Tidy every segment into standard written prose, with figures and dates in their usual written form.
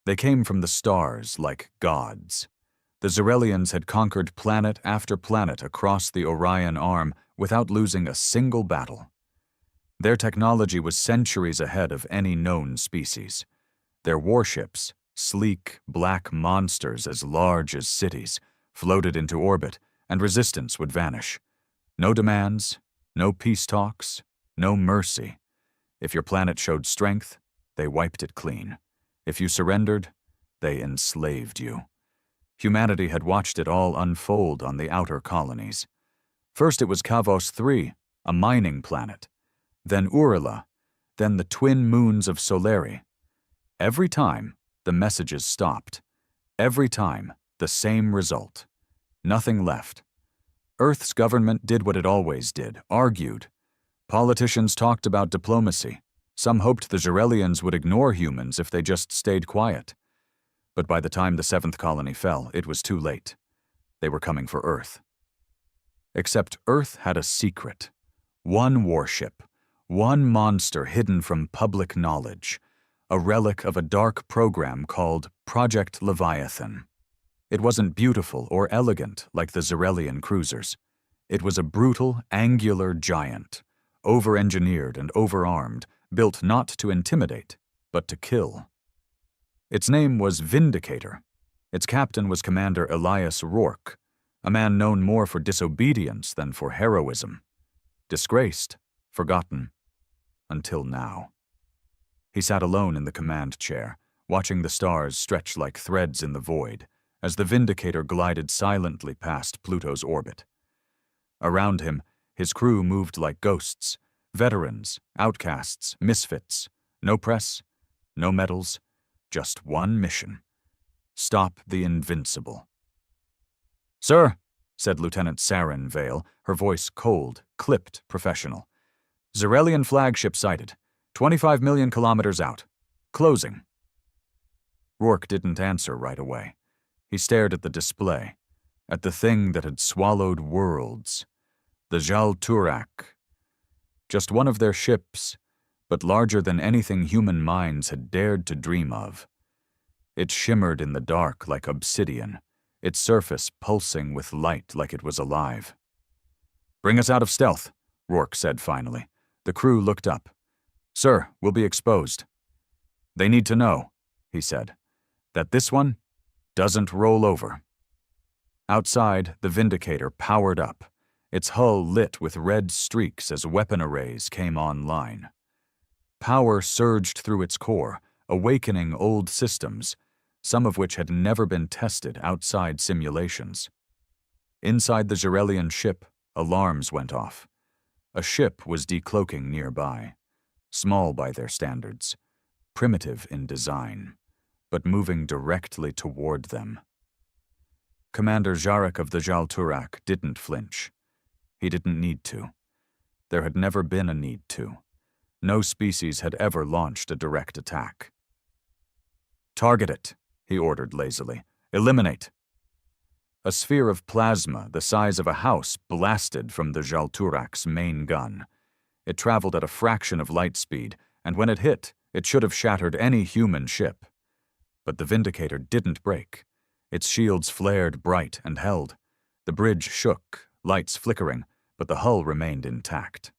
They came from the stars like gods. The Xerelians had conquered planet after planet across the Orion Arm without losing a single battle. Their technology was centuries ahead of any known species. Their warships, sleek, black monsters as large as cities, floated into orbit, and resistance would vanish. No demands, no peace talks, no mercy. If your planet showed strength, they wiped it clean. If you surrendered, they enslaved you. Humanity had watched it all unfold on the outer colonies. First it was Kavos III, a mining planet. Then Urila, then the twin moons of Solari. Every time, the messages stopped. Every time, the same result. Nothing left. Earth's government did what it always did, argued. Politicians talked about diplomacy. Some hoped the Xerelians would ignore humans if they just stayed quiet. But by the time the 7th colony fell, it was too late. They were coming for Earth. Except Earth had a secret. One warship. One monster hidden from public knowledge. A relic of a dark program called Project Leviathan. It wasn't beautiful or elegant like the Xerelian cruisers. It was a brutal, angular giant, over-engineered and over-armed, built not to intimidate, but to kill. Its name was Vindicator. Its captain was Commander Elias Rourke, a man known more for disobedience than for heroism. Disgraced, forgotten, until now. He sat alone in the command chair, watching the stars stretch like threads in the void, as the Vindicator glided silently past Pluto's orbit. Around him, his crew moved like ghosts, veterans, outcasts, misfits, no press, no medals, just one mission. Stop the invincible. "Sir," said Lieutenant Saren Vale, her voice cold, clipped, professional. "Xerelian flagship sighted. 25 million kilometers out. Closing." Rourke didn't answer right away. He stared at the display, at the thing that had swallowed worlds. The Jal Turak. Just one of their ships, but larger than anything human minds had dared to dream of. It shimmered in the dark like obsidian, its surface pulsing with light like it was alive. "Bring us out of stealth," Rourke said finally. The crew looked up. "Sir, we'll be exposed." "They need to know," he said, "that this one doesn't roll over." Outside, the Vindicator powered up, its hull lit with red streaks as weapon arrays came online. Power surged through its core, awakening old systems, some of which had never been tested outside simulations. Inside the Xerelian ship, alarms went off. A ship was decloaking nearby, small by their standards, primitive in design, but moving directly toward them. Commander Jarek of the Jal Turak didn't flinch. He didn't need to. There had never been a need to. No species had ever launched a direct attack. "Target it," he ordered lazily. "Eliminate." A sphere of plasma the size of a house blasted from the Jal Turak's main gun. It traveled at a fraction of light speed, and when it hit, it should have shattered any human ship. But the Vindicator didn't break. Its shields flared bright and held. The bridge shook, lights flickering, but the hull remained intact.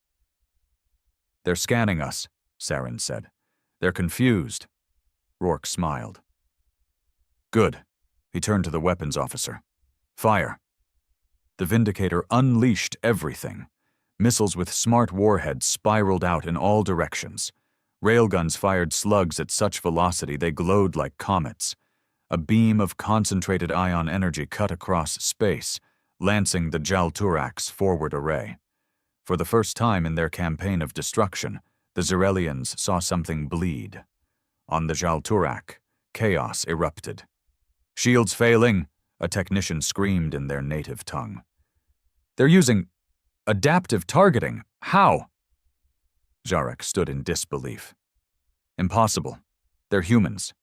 "They're scanning us," Saren said. "They're confused." Rourke smiled. "Good." He turned to the weapons officer. "Fire." The Vindicator unleashed everything. Missiles with smart warheads spiraled out in all directions. Railguns fired slugs at such velocity they glowed like comets. A beam of concentrated ion energy cut across space, lancing the Jal Turak's forward array. For the first time in their campaign of destruction, the Xerelians saw something bleed. On the Jal Turak, chaos erupted. "Shields failing," a technician screamed in their native tongue. "They're using adaptive targeting. How?" Jarek stood in disbelief. "Impossible. They're humans."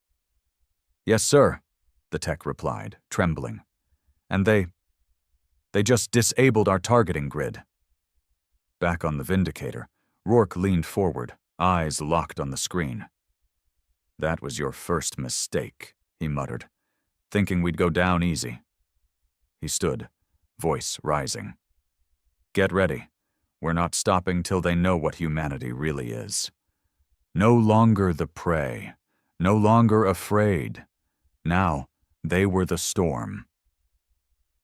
"Yes, sir," the tech replied, trembling. "And they just disabled our targeting grid." Back on the Vindicator, Rourke leaned forward, eyes locked on the screen. "That was your first mistake," he muttered, thinking we'd go down easy. He stood, voice rising. Get ready. We're not stopping till they know what humanity really is. No longer the prey, no longer afraid. Now, they were the storm.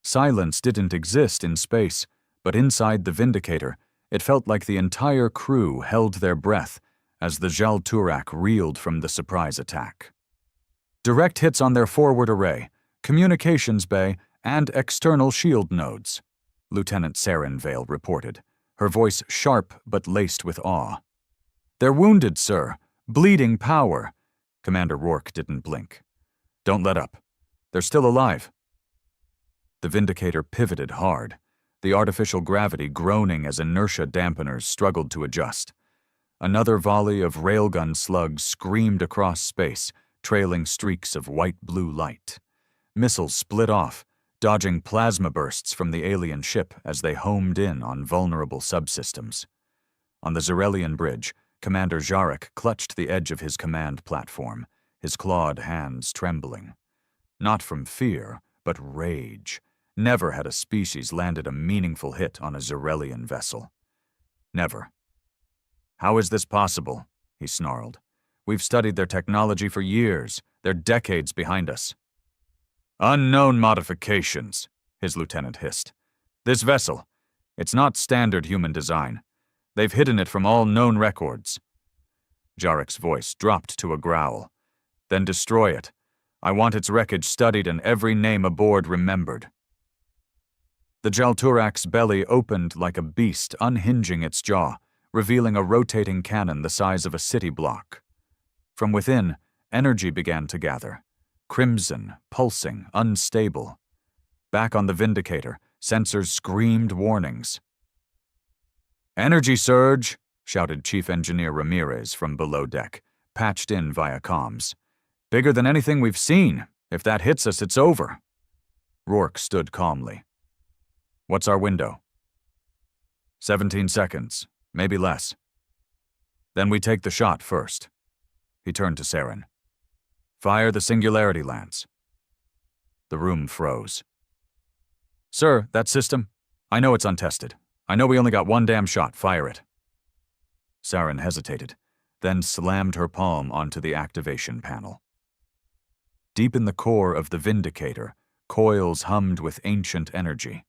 Silence didn't exist in space, but inside the Vindicator, it felt like the entire crew held their breath as the Jal Turak reeled from the surprise attack. Direct hits on their forward array, communications bay, and external shield nodes, Lieutenant Saren Vale reported, her voice sharp but laced with awe. They're wounded, sir. Bleeding power. Commander Rourke didn't blink. Don't let up. They're still alive. The Vindicator pivoted hard, the artificial gravity groaning as inertia dampeners struggled to adjust. Another volley of railgun slugs screamed across space, trailing streaks of white-blue light. Missiles split off, dodging plasma bursts from the alien ship as they homed in on vulnerable subsystems. On the Zarelian bridge, Commander Jarek clutched the edge of his command platform, his clawed hands trembling. Not from fear, but rage. Never had a species landed a meaningful hit on a Zarelian vessel. Never. How is this possible? He snarled. We've studied their technology for years. They're decades behind us. Unknown modifications, his lieutenant hissed. This vessel, it's not standard human design. They've hidden it from all known records. Jarek's voice dropped to a growl. Then destroy it. I want its wreckage studied and every name aboard remembered. The Jalturak's belly opened like a beast, unhinging its jaw, revealing a rotating cannon the size of a city block. From within, energy began to gather. Crimson, pulsing, unstable. Back on the Vindicator, sensors screamed warnings. Energy surge, shouted Chief Engineer Ramirez from below deck, patched in via comms. Bigger than anything we've seen. If that hits us, it's over. Rourke stood calmly. What's our window? 17 seconds, maybe less. Then we take the shot first. He turned to Saren. Fire the singularity lance. The room froze. Sir, that system? I know it's untested. I know we only got one damn shot. Fire it. Saren hesitated, then slammed her palm onto the activation panel. Deep in the core of the Vindicator, coils hummed with ancient energy.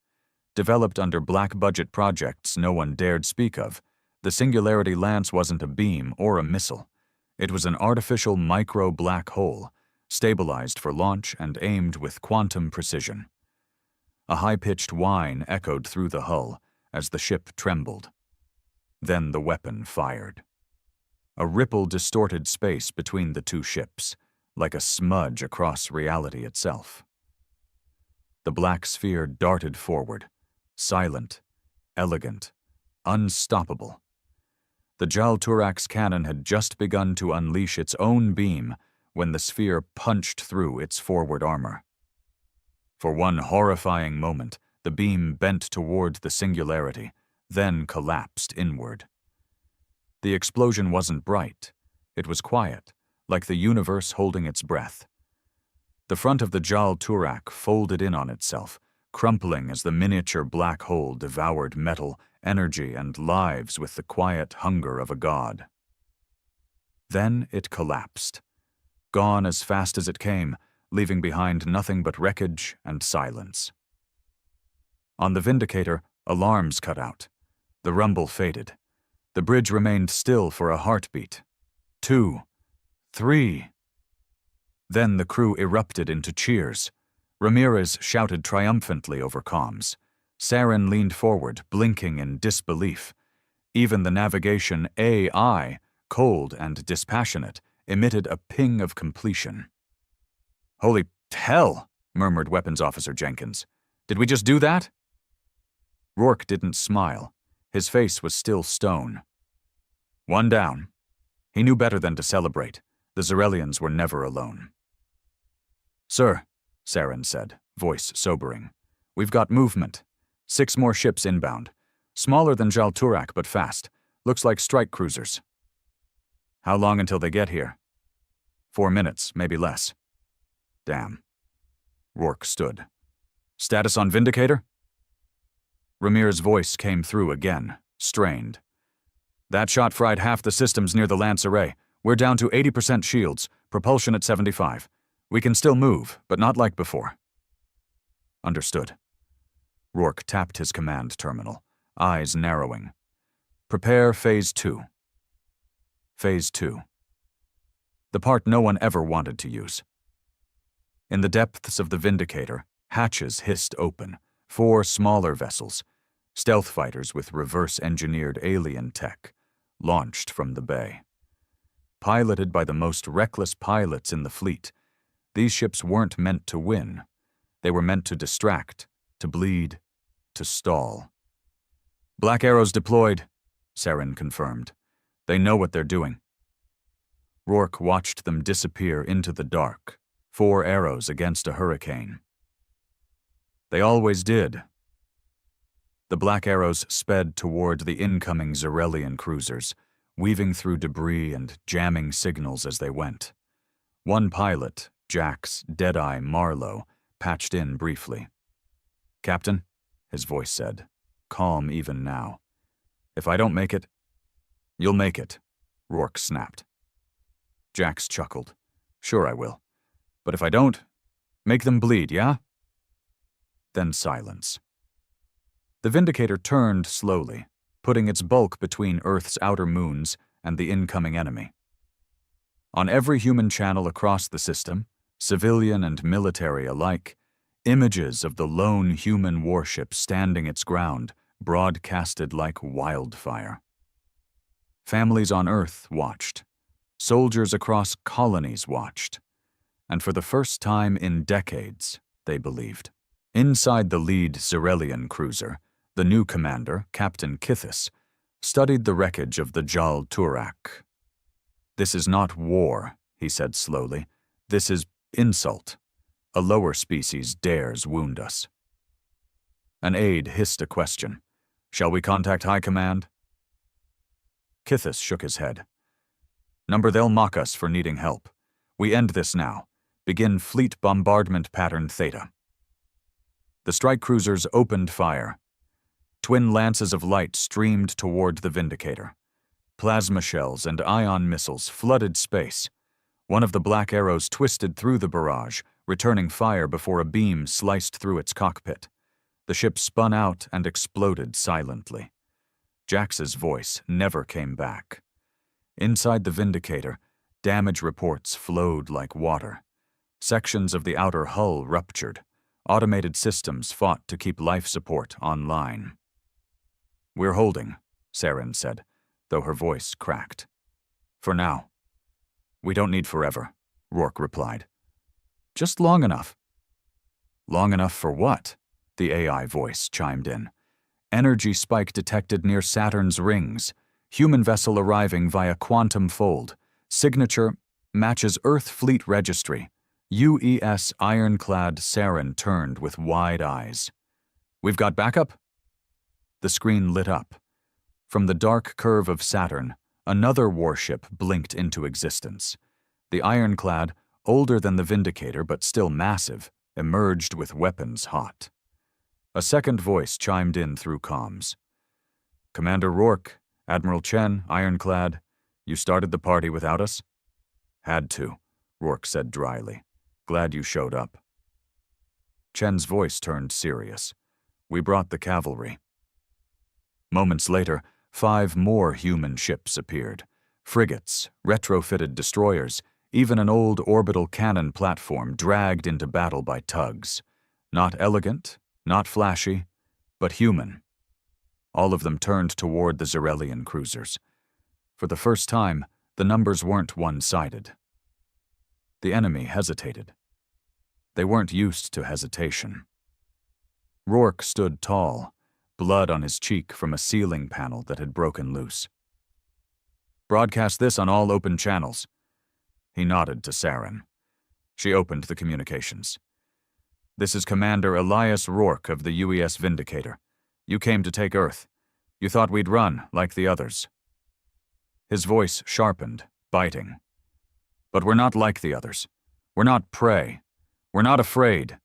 Developed under black-budget projects no one dared speak of, the Singularity Lance wasn't a beam or a missile. It was an artificial micro-black hole, stabilized for launch and aimed with quantum precision. A high-pitched whine echoed through the hull as the ship trembled. Then the weapon fired. A ripple distorted space between the two ships, like a smudge across reality itself. The black sphere darted forward, silent, elegant, unstoppable. The Jal Turak's cannon had just begun to unleash its own beam when the sphere punched through its forward armor. For one horrifying moment, the beam bent toward the singularity, then collapsed inward. The explosion wasn't bright. It was quiet, like the universe holding its breath. The front of the Jal Turak folded in on itself, crumpling as the miniature black hole devoured metal, energy, and lives with the quiet hunger of a god. Then it collapsed, gone as fast as it came, leaving behind nothing but wreckage and silence. On the Vindicator, alarms cut out. The rumble faded. The bridge remained still for a heartbeat. 2, 3. Then the crew erupted into cheers. Ramirez shouted triumphantly over comms. Saren leaned forward, blinking in disbelief. Even the navigation AI, cold and dispassionate, emitted a ping of completion. Holy hell, murmured Weapons Officer Jenkins. Did we just do that? Rourke didn't smile. His face was still stone. One down. He knew better than to celebrate. The Zarelians were never alone. Sir, Saren said, voice sobering. We've got movement. 6 more ships inbound. Smaller than Jal Turak, but fast. Looks like strike cruisers. How long until they get here? 4 minutes, maybe less. Damn. Rourke stood. Status on Vindicator? Ramir's voice came through again, strained. That shot fried half the systems near the Lance array. We're down to 80% shields, propulsion at 75. We can still move, but not like before. Understood. Rourke tapped his command terminal, eyes narrowing. Prepare Phase 2. Phase 2. The part no one ever wanted to use. In the depths of the Vindicator, hatches hissed open, 4 smaller vessels, stealth fighters with reverse-engineered alien tech, launched from the bay. Piloted by the most reckless pilots in the fleet, these ships weren't meant to win. They were meant to distract, to bleed, to stall. Black arrows deployed, Saren confirmed. They know what they're doing. Rourke watched them disappear into the dark, 4 arrows against a hurricane. They always did. The black arrows sped toward the incoming Zerelian cruisers, weaving through debris and jamming signals as they went. One pilot, Jack's Deadeye Marlowe, patched in briefly. "Captain," his voice said, calm even now. "If I don't make it..." "You'll make it," Rourke snapped. Jax chuckled. "Sure I will. But if I don't, make them bleed, yeah?" Then silence. The Vindicator turned slowly, putting its bulk between Earth's outer moons and the incoming enemy. On every human channel across the system, civilian and military alike, images of the lone human warship standing its ground broadcasted like wildfire. Families on Earth watched. Soldiers across colonies watched. And for the first time in decades, they believed. Inside the lead Zerelian cruiser, the new commander, Captain Kithis, studied the wreckage of the Jal Turak. "This is not war," he said slowly. "This is insult. A lower species dares wound us." An aide hissed a question. "Shall we contact High Command?" Kithis shook his head. "Number, they'll mock us for needing help. We end this now. Begin fleet bombardment pattern Theta." The strike cruisers opened fire. Twin lances of light streamed toward the Vindicator. Plasma shells and ion missiles flooded space. One of the black arrows twisted through the barrage, returning fire before a beam sliced through its cockpit. The ship spun out and exploded silently. Jax's voice never came back. Inside the Vindicator, damage reports flowed like water. Sections of the outer hull ruptured. Automated systems fought to keep life support online. "We're holding," Saren said, though her voice cracked. "For now." "We don't need forever," Rourke replied. "Just long enough." "Long enough for what?" the AI voice chimed in. "Energy spike detected near Saturn's rings. Human vessel arriving via quantum fold. Signature matches Earth Fleet Registry. UES Ironclad." Saren turned with wide eyes. "We've got backup?" The screen lit up. From the dark curve of Saturn, another warship blinked into existence. The Ironclad, older than the Vindicator but still massive, emerged with weapons hot. A second voice chimed in through comms. "Commander Rourke, Admiral Chen, Ironclad, you started the party without us?" "Had to," Rourke said dryly. "Glad you showed up." Chen's voice turned serious. "We brought the cavalry." Moments later, 5 more human ships appeared. Frigates, retrofitted destroyers, even an old orbital cannon platform dragged into battle by tugs. Not elegant, not flashy, but human. All of them turned toward the Zerelian cruisers. For the first time, the numbers weren't one-sided. The enemy hesitated. They weren't used to hesitation. Rourke stood tall, blood on his cheek from a ceiling panel that had broken loose. "Broadcast this on all open channels." He nodded to Saren. She opened the communications. "This is Commander Elias Rourke of the UES Vindicator. You came to take Earth. You thought we'd run, like the others." His voice sharpened, biting. "But we're not like the others. We're not prey. We're not afraid,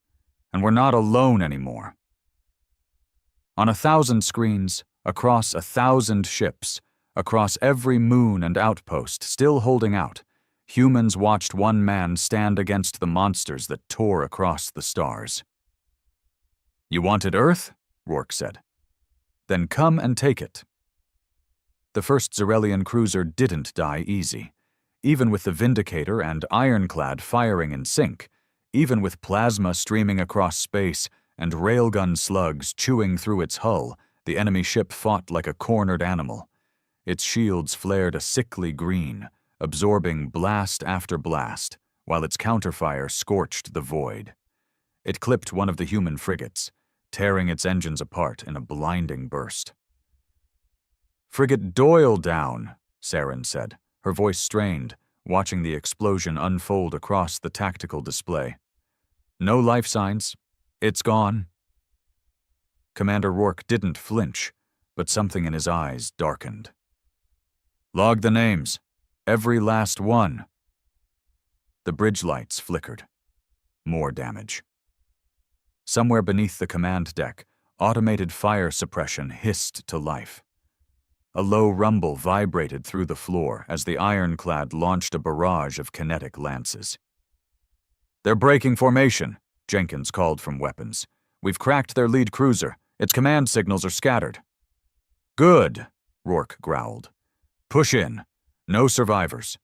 and we're not alone anymore. On 1,000 screens, across 1,000 ships, across every moon and outpost still holding out, humans watched one man stand against the monsters that tore across the stars. You wanted Earth? Vorok said. Then come and take it. The first Zarelian cruiser didn't die easy. Even with the Vindicator and Ironclad firing in sync, even with plasma streaming across space and railgun slugs chewing through its hull, the enemy ship fought like a cornered animal. Its shields flared a sickly green, absorbing blast after blast, while its counterfire scorched the void. It clipped one of the human frigates, tearing its engines apart in a blinding burst. "Frigate Doyle down," Saren said, her voice strained, watching the explosion unfold across the tactical display. "No life signs. It's gone." Commander Rourke didn't flinch, but something in his eyes darkened. "Log the names. Every last one." The bridge lights flickered. More damage. Somewhere beneath the command deck, automated fire suppression hissed to life. A low rumble vibrated through the floor as the Ironclad launched a barrage of kinetic lances. "They're breaking formation," Jenkins called from weapons. "We've cracked their lead cruiser. Its command signals are scattered." "Good," Rourke growled. "Push in. No survivors."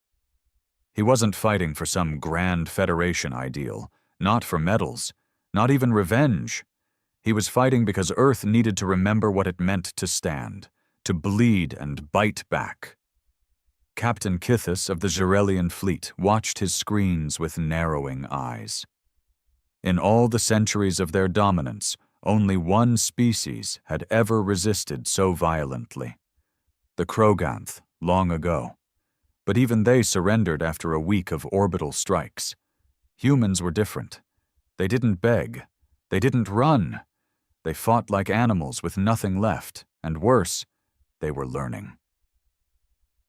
He wasn't fighting for some grand Federation ideal, not for medals, not even revenge. He was fighting because Earth needed to remember what it meant to stand, to bleed and bite back. Captain Kithis of the Zarelian fleet watched his screens with narrowing eyes. In all the centuries of their dominance, only one species had ever resisted so violently. The Kroganth, long ago. But even they surrendered after a week of orbital strikes. Humans were different. They didn't beg. They didn't run. They fought like animals with nothing left, and worse, they were learning.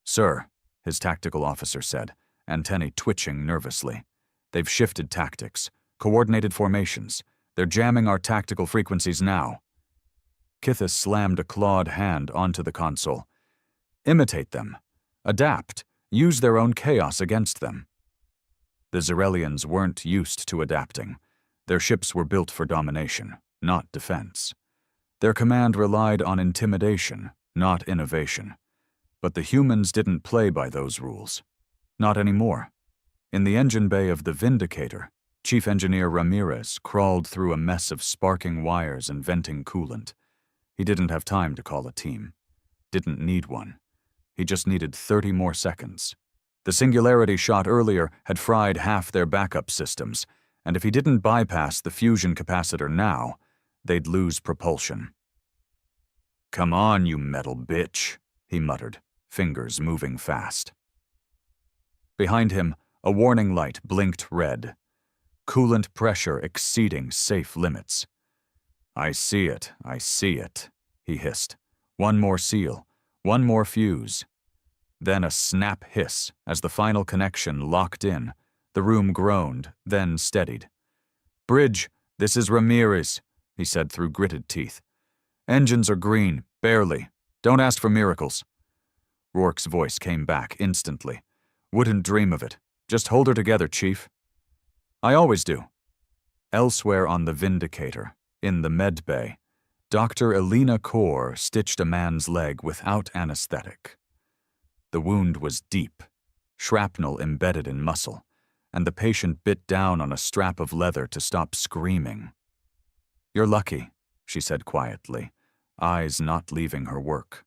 "Sir," his tactical officer said, antennae twitching nervously. "They've shifted tactics, coordinated formations. They're jamming our tactical frequencies now." Kithis slammed a clawed hand onto the console. "Imitate them. Adapt. Use their own chaos against them." The Zarelians weren't used to adapting. Their ships were built for domination, not defense. Their command relied on intimidation, not innovation. But the humans didn't play by those rules. Not anymore. In the engine bay of the Vindicator, Chief Engineer Ramirez crawled through a mess of sparking wires and venting coolant. He didn't have time to call a team. Didn't need one. He just needed 30 more seconds. The singularity shot earlier had fried half their backup systems, and if he didn't bypass the fusion capacitor now, they'd lose propulsion. "Come on, you metal bitch," he muttered, fingers moving fast. Behind him, a warning light blinked red. Coolant pressure exceeding safe limits. I see it," he hissed. "One more seal, one more fuse." Then a snap hiss as the final connection locked in. The room groaned, then steadied. "Bridge, this is Ramirez," he said through gritted teeth. "Engines are green, barely. Don't ask for miracles." Rourke's voice came back instantly. "Wouldn't dream of it. Just hold her together, Chief." "I always do." Elsewhere on the Vindicator, in the med bay, Dr. Elena Kaur stitched a man's leg without anesthetic. The wound was deep, shrapnel embedded in muscle, and the patient bit down on a strap of leather to stop screaming. "You're lucky," she said quietly, eyes not leaving her work.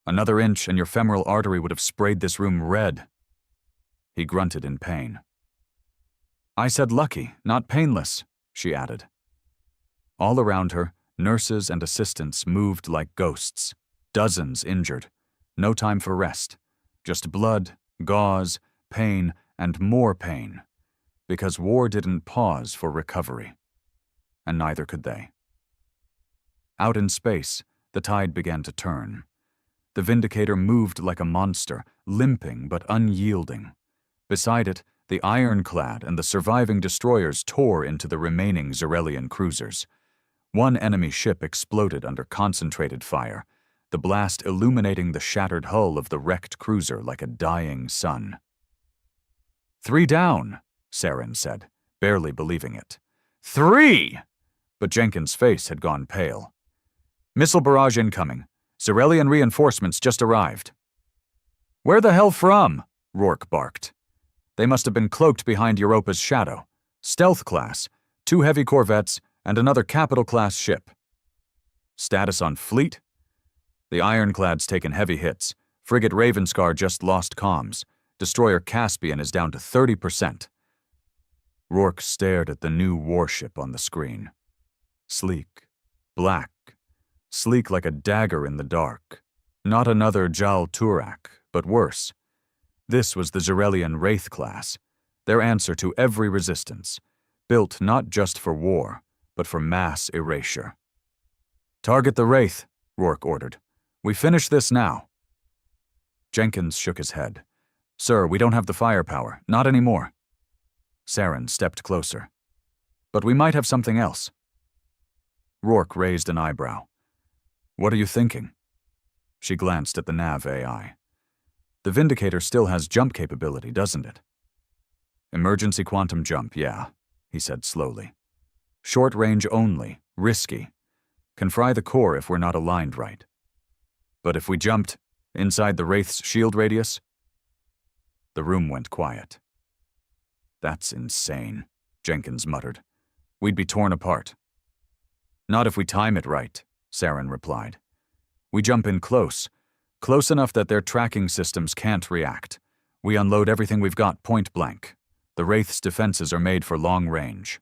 "Another inch and your femoral artery would have sprayed this room red." He grunted in pain. "I said lucky, not painless," she added. All around her, nurses and assistants moved like ghosts, dozens injured. No time for rest. Just blood, gauze, pain, and more pain. Because war didn't pause for recovery. And neither could they. Out in space, the tide began to turn. The Vindicator moved like a monster, limping but unyielding. Beside it, The ironclad and the surviving destroyers tore into the remaining Zarelian cruisers. One enemy ship exploded under concentrated fire, the blast illuminating the shattered hull of the wrecked cruiser like a dying sun. "3 down," Saren said, barely believing it. "3!" But Jenkins' face had gone pale. "Missile barrage incoming. Zarelian reinforcements just arrived." "Where the hell from?" Rourke barked. "They must have been cloaked behind Europa's shadow. Stealth class, 2 heavy corvettes, and another capital-class ship." "Status on fleet?" "The ironclad's taken heavy hits. Frigate Ravenscar just lost comms. Destroyer Caspian is down to 30%. Rourke stared at the new warship on the screen. Sleek, black, sleek like a dagger in the dark. Not another Jal Turak, but worse. This was the Zarelian Wraith class, their answer to every resistance, built not just for war, but for mass erasure. "Target the Wraith," Rourke ordered. "We finish this now." Jenkins shook his head. "Sir, we don't have the firepower. Not anymore." Saren stepped closer. "But we might have something else." Rourke raised an eyebrow. "What are you thinking?" She glanced at the nav AI. "The Vindicator still has jump capability, doesn't it?" "Emergency quantum jump, yeah," he said slowly. "Short range only, risky. Can fry the core if we're not aligned right. But if we jumped inside the Wraith's shield radius?" The room went quiet. "That's insane," Jenkins muttered. "We'd be torn apart." "Not if we time it right," Saren replied. "We jump in close enough that their tracking systems can't react. We unload everything we've got point blank. The Wraith's defenses are made for long range."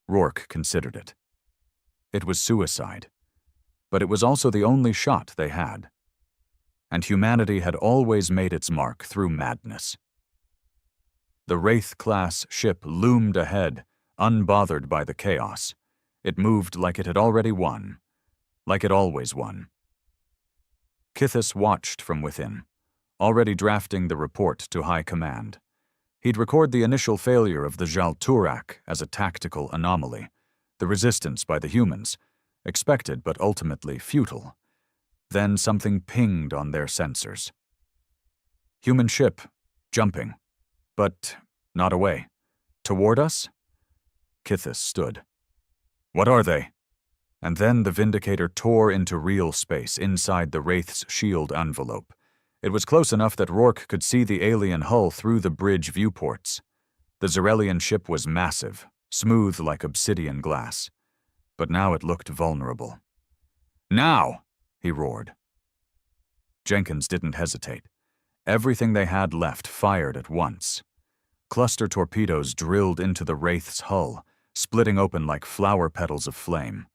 Rourke considered it. It was suicide, but it was also the only shot they had. And humanity had always made its mark through madness. The Wraith-class ship loomed ahead, unbothered by the chaos. It moved like it had already won, like it always won. Kithis watched from within, already drafting the report to High Command. He'd record the initial failure of the Jal Turak as a tactical anomaly, the resistance by the humans, expected but ultimately futile. Then something pinged on their sensors. Human ship, jumping. But not away. Toward us? Kithis stood. "What are they?" And then the Vindicator tore into real space inside the Wraith's shield envelope. It was close enough that Rourke could see the alien hull through the bridge viewports. The Zarelian ship was massive, smooth like obsidian glass. But now it looked vulnerable. "Now!" he roared. Jenkins didn't hesitate. Everything they had left fired at once. Cluster torpedoes drilled into the Wraith's hull, splitting open like flower petals of flame.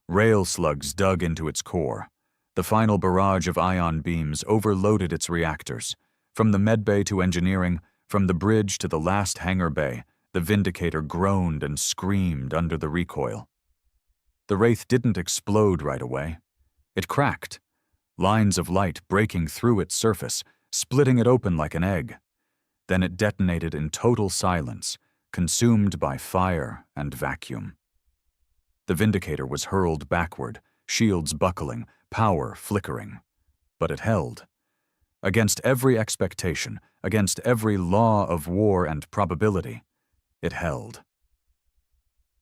Rail slugs dug into its core. The final barrage of ion beams overloaded its reactors. From the medbay to engineering, from the bridge to the last hangar bay, the Vindicator groaned and screamed under the recoil. The Wraith didn't explode right away. It cracked, lines of light breaking through its surface, splitting it open like an egg. Then it detonated in total silence, consumed by fire and vacuum. The Vindicator was hurled backward, shields buckling, power flickering. But it held. Against every expectation, against every law of war and probability, it held.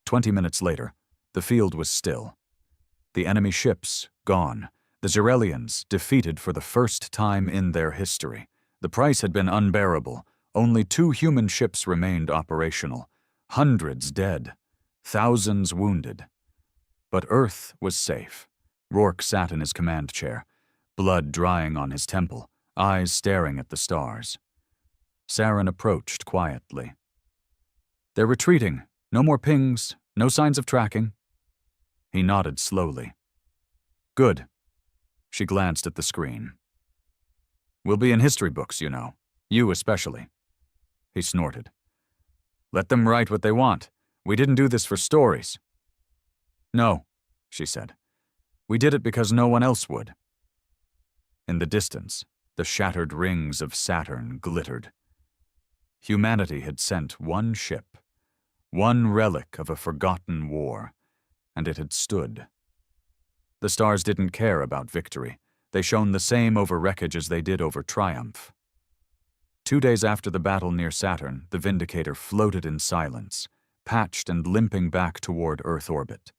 20 minutes later, the field was still. The enemy ships, gone. The Zarelians, defeated for the first time in their history. The price had been unbearable. Only 2 human ships remained operational. Hundreds dead. Thousands wounded. But Earth was safe. Rourke sat in his command chair, blood drying on his temple, eyes staring at the stars. Saren approached quietly. "They're retreating. No more pings, no signs of tracking." He nodded slowly. "Good." She glanced at the screen. "We'll be in history books, you know. You especially." He snorted. "Let them write what they want. We didn't do this for stories." "No," she said. "We did it because no one else would." In the distance, the shattered rings of Saturn glittered. Humanity had sent one ship, one relic of a forgotten war, and it had stood. The stars didn't care about victory. They shone the same over wreckage as they did over triumph. 2 days after the battle near Saturn, the Vindicator floated in silence, patched and limping back toward Earth orbit.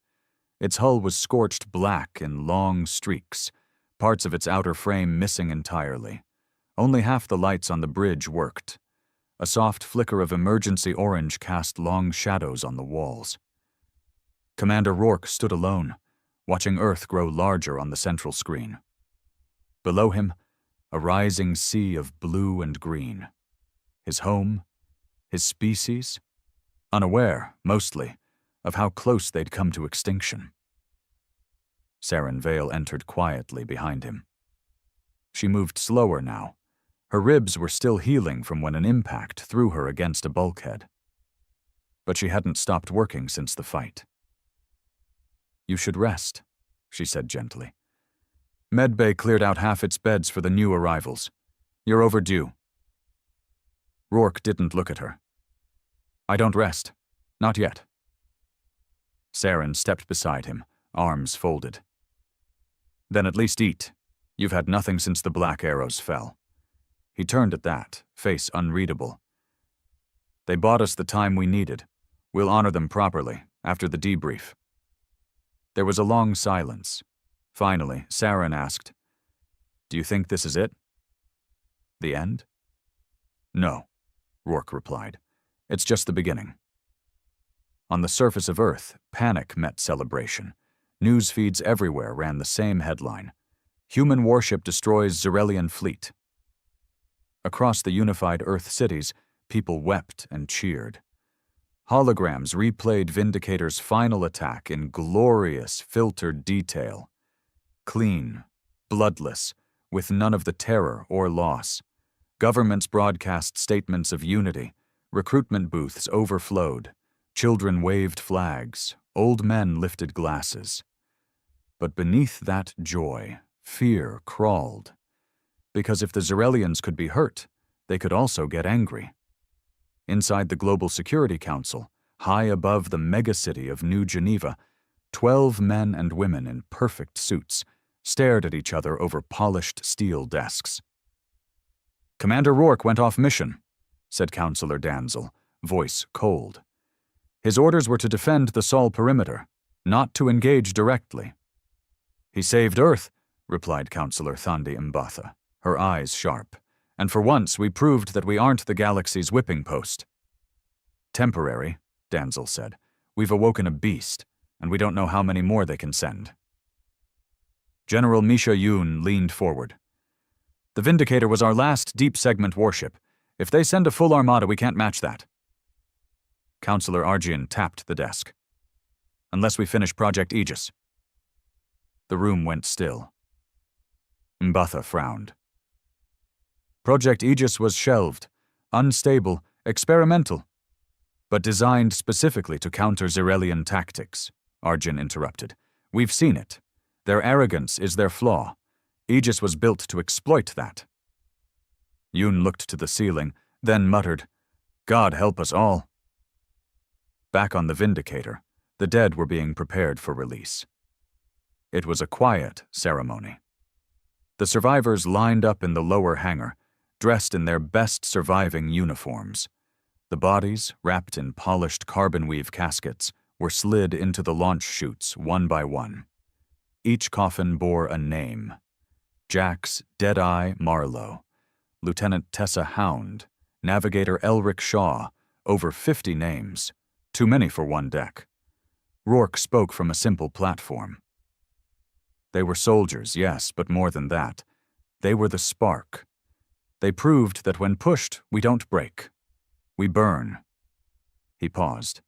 Its hull was scorched black in long streaks, parts of its outer frame missing entirely. Only half the lights on the bridge worked. A soft flicker of emergency orange cast long shadows on the walls. Commander Rourke stood alone, watching Earth grow larger on the central screen. Below him, a rising sea of blue and green. His home, his species, unaware, mostly, of how close they'd come to extinction. Saren Vale entered quietly behind him. She moved slower now. Her ribs were still healing from when an impact threw her against a bulkhead. But she hadn't stopped working since the fight. "You should rest," she said gently. "Medbay cleared out half its beds for the new arrivals. You're overdue." Rourke didn't look at her. "I don't rest. Not yet." Saren stepped beside him, arms folded. "Then at least eat. You've had nothing since the black arrows fell." He turned at that, face unreadable. "They bought us the time we needed. We'll honor them properly, after the debrief." There was a long silence. Finally, Saren asked, "Do you think this is it? The end?" "No," Rourke replied. "It's just the beginning." On the surface of Earth, panic met celebration. News feeds everywhere ran the same headline: "Human Warship destroys Zerelian fleet." Across the unified Earth cities, people wept and cheered. Holograms replayed Vindicator's final attack in glorious, filtered detail. Clean, bloodless, with none of the terror or loss. Governments broadcast statements of unity. Recruitment booths overflowed. Children waved flags. Old men lifted glasses. But beneath that joy, fear crawled. Because if the Zerelians could be hurt, they could also get angry. Inside the Global Security Council, high above the megacity of New Geneva, 12 men and women in perfect suits stared at each other over polished steel desks. "Commander Rourke went off mission," said Councillor Danzel, voice cold. "His orders were to defend the Sol perimeter, not to engage directly." "He saved Earth," replied Councillor Thandi Mbatha, her eyes sharp. "And for once we proved that we aren't the galaxy's whipping post." "Temporary," Danzel said. "We've awoken a beast, and we don't know how many more they can send." General Misha Yoon leaned forward. "The Vindicator was our last deep-segment warship. If they send a full armada, we can't match that." Councillor Arjian tapped the desk. "Unless we finish Project Aegis." The room went still. Mbatha frowned. "Project Aegis was shelved, unstable, experimental, but designed specifically to counter Zerelian tactics," Arjun interrupted. "We've seen it. Their arrogance is their flaw. Aegis was built to exploit that." Yoon looked to the ceiling, then muttered, "God help us all." Back on the Vindicator, the dead were being prepared for release. It was a quiet ceremony. The survivors lined up in the lower hangar, dressed in their best surviving uniforms. The bodies, wrapped in polished carbon weave caskets, were slid into the launch chutes one by one. Each coffin bore a name: Jax Deadeye Marlowe, Lieutenant Tessa Hound, Navigator Elric Shaw, over 50 names, too many for one deck. Rourke spoke from a simple platform. They were soldiers, yes, but more than that. They were the spark. They proved that when pushed, we don't break. We burn. He paused.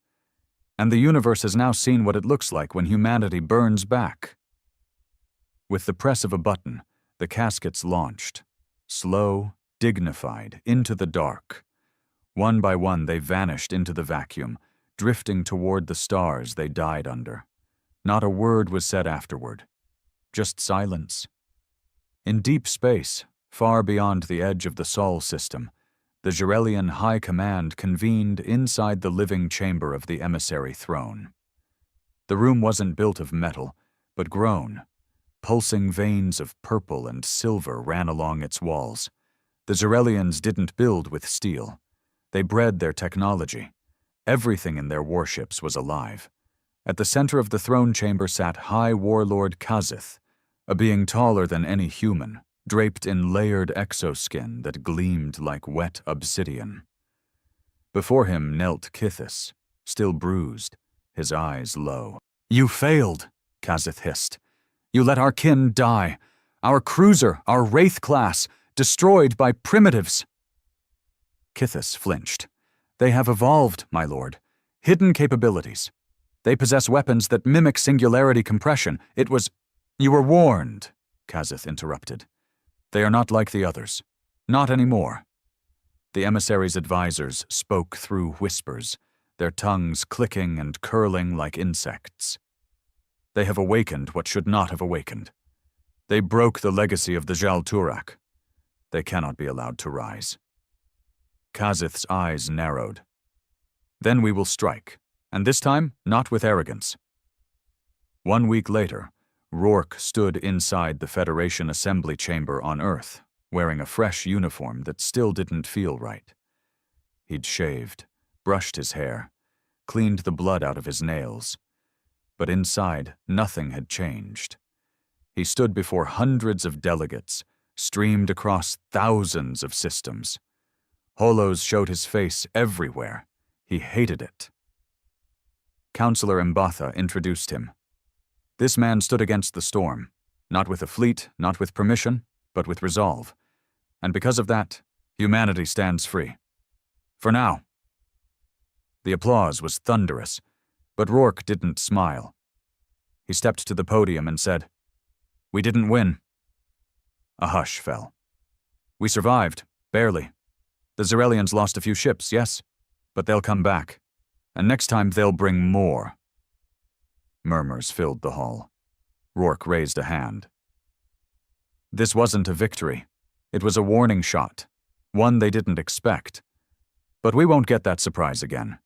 And the universe has now seen what it looks like when humanity burns back. With the press of a button, the caskets launched, slow, dignified, into the dark. One by one they vanished into the vacuum, drifting toward the stars they died under. Not a word was said afterward. Just silence. In deep space, far beyond the edge of the Sol system, the Jarelian High Command convened inside the living chamber of the emissary throne. The room wasn't built of metal, but grown. Pulsing veins of purple and silver ran along its walls. The Jarelians didn't build with steel. They bred their technology. Everything in their warships was alive. At the center of the throne chamber sat High Warlord Kazith, a being taller than any human, draped in layered exoskin that gleamed like wet obsidian. Before him knelt Kithis, still bruised, his eyes low. "You failed," Kazith hissed. "You let our kin die. Our cruiser, our Wraith class, destroyed by primitives." Kithis flinched. "They have evolved, my lord. Hidden capabilities. They possess weapons that mimic singularity compression. It was—" "You were warned," Kazith interrupted. "They are not like the others. Not anymore." The emissary's advisors spoke through whispers, their tongues clicking and curling like insects. "They have awakened what should not have awakened. They broke the legacy of the Jal Turak. They cannot be allowed to rise." Kazith's eyes narrowed. "Then we will strike, and this time not with arrogance." 1 week later, Rourke stood inside the Federation Assembly Chamber on Earth, wearing a fresh uniform that still didn't feel right. He'd shaved, brushed his hair, cleaned the blood out of his nails. But inside, nothing had changed. He stood before hundreds of delegates, streamed across thousands of systems. Holos showed his face everywhere. He hated it. Counselor Mbatha introduced him. This man stood against the storm, not with a fleet, not with permission, but with resolve. And because of that, humanity stands free. For now. The applause was thunderous, but Rourke didn't smile. He stepped to the podium and said, "We didn't win." A hush fell. "We survived, barely. The Zarelians lost a few ships, yes, but they'll come back. And next time they'll bring more." Murmurs filled the hall. Rourke raised a hand. This wasn't a victory. It was a warning shot, one they didn't expect. But we won't get that surprise again.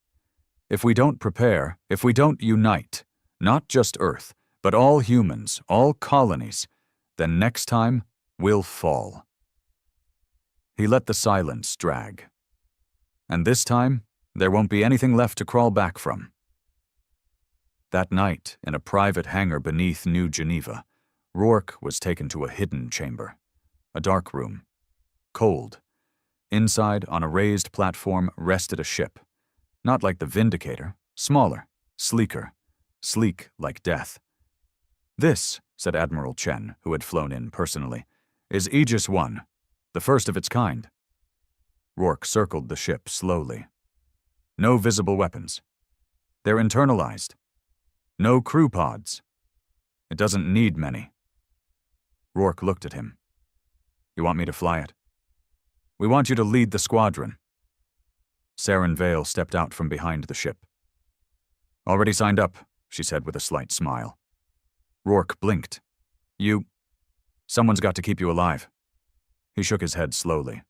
If we don't prepare, if we don't unite, not just Earth, but all humans, all colonies, then next time we'll fall. He let the silence drag. And this time, there won't be anything left to crawl back from. That night, in a private hangar beneath New Geneva, Rourke was taken to a hidden chamber. A dark room. Cold. Inside, on a raised platform, rested a ship. Not like the Vindicator, smaller, sleeker, sleek like death. "This," said Admiral Chen, who had flown in personally, "is Aegis I, the first of its kind." Rourke circled the ship slowly. No visible weapons. They're internalized. No crew pods. It doesn't need many. Rourke looked at him. "You want me to fly it?" "We want you to lead the squadron." Saren Vale stepped out from behind the ship. "Already signed up," she said with a slight smile. Rourke blinked. Someone's got to keep you alive." He shook his head slowly.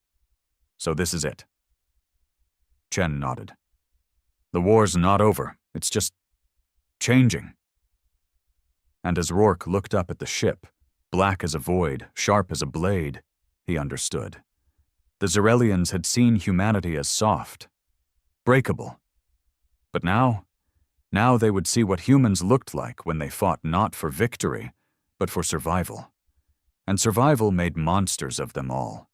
"So this is it." Chen nodded. "The war's not over. It's just changing." And as Rourke looked up at the ship, black as a void, sharp as a blade, he understood. The Zarelians had seen humanity as soft, breakable. But now they would see what humans looked like when they fought not for victory, but for survival. And survival made monsters of them all.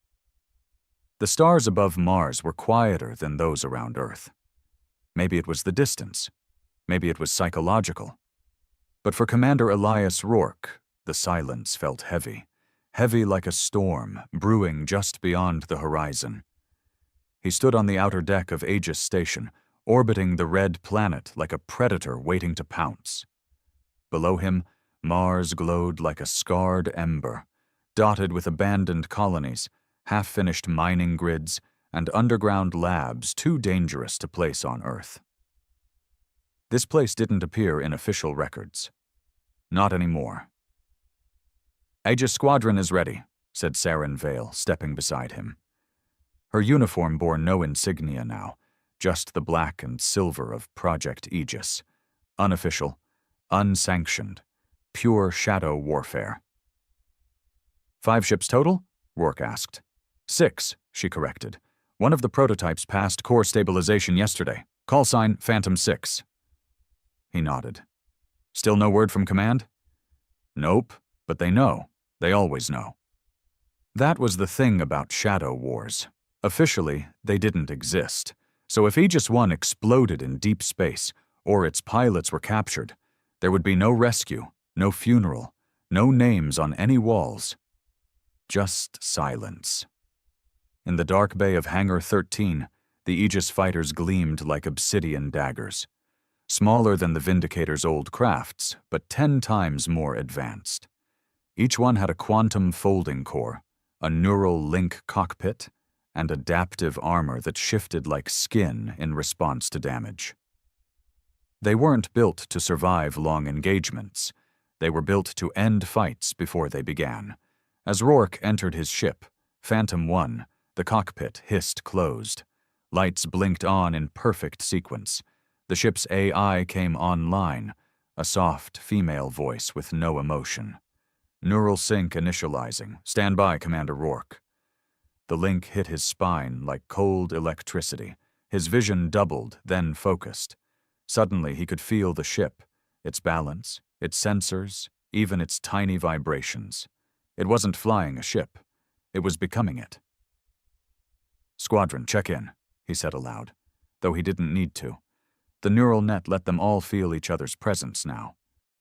The stars above Mars were quieter than those around Earth. Maybe it was the distance. Maybe it was psychological. But for Commander Elias Rourke, the silence felt heavy, heavy like a storm brewing just beyond the horizon. He stood on the outer deck of Aegis Station, orbiting the red planet like a predator waiting to pounce. Below him, Mars glowed like a scarred ember, dotted with abandoned colonies, half-finished mining grids, and underground labs too dangerous to place on Earth. This place didn't appear in official records. Not anymore. "Aegis Squadron is ready," said Saren Vale, stepping beside him. Her uniform bore no insignia now, just the black and silver of Project Aegis. Unofficial, unsanctioned, pure shadow warfare. 5 ships total? Rourke asked. 6, she corrected. One of the prototypes passed core stabilization yesterday. Call sign Phantom 6. He nodded. Still no word from command? Nope, but they know. They always know. That was the thing about Shadow Wars. Officially, they didn't exist. So if Aegis 1 exploded in deep space, or its pilots were captured, there would be no rescue, no funeral, no names on any walls. Just silence. In the dark bay of Hangar 13, the Aegis fighters gleamed like obsidian daggers. Smaller than the Vindicator's old crafts, but 10 times more advanced. Each one had a quantum folding core, a neural link cockpit, and adaptive armor that shifted like skin in response to damage. They weren't built to survive long engagements. They were built to end fights before they began. As Rourke entered his ship, Phantom 1, the cockpit hissed closed. Lights blinked on in perfect sequence. The ship's AI came online, a soft female voice with no emotion. Neural sync initializing. Stand by, Commander Rourke. The link hit his spine like cold electricity. His vision doubled, then focused. Suddenly he could feel the ship, its balance, its sensors, even its tiny vibrations. It wasn't flying a ship. It was becoming it. Squadron, check in, he said aloud, though he didn't need to. The neural net let them all feel each other's presence now.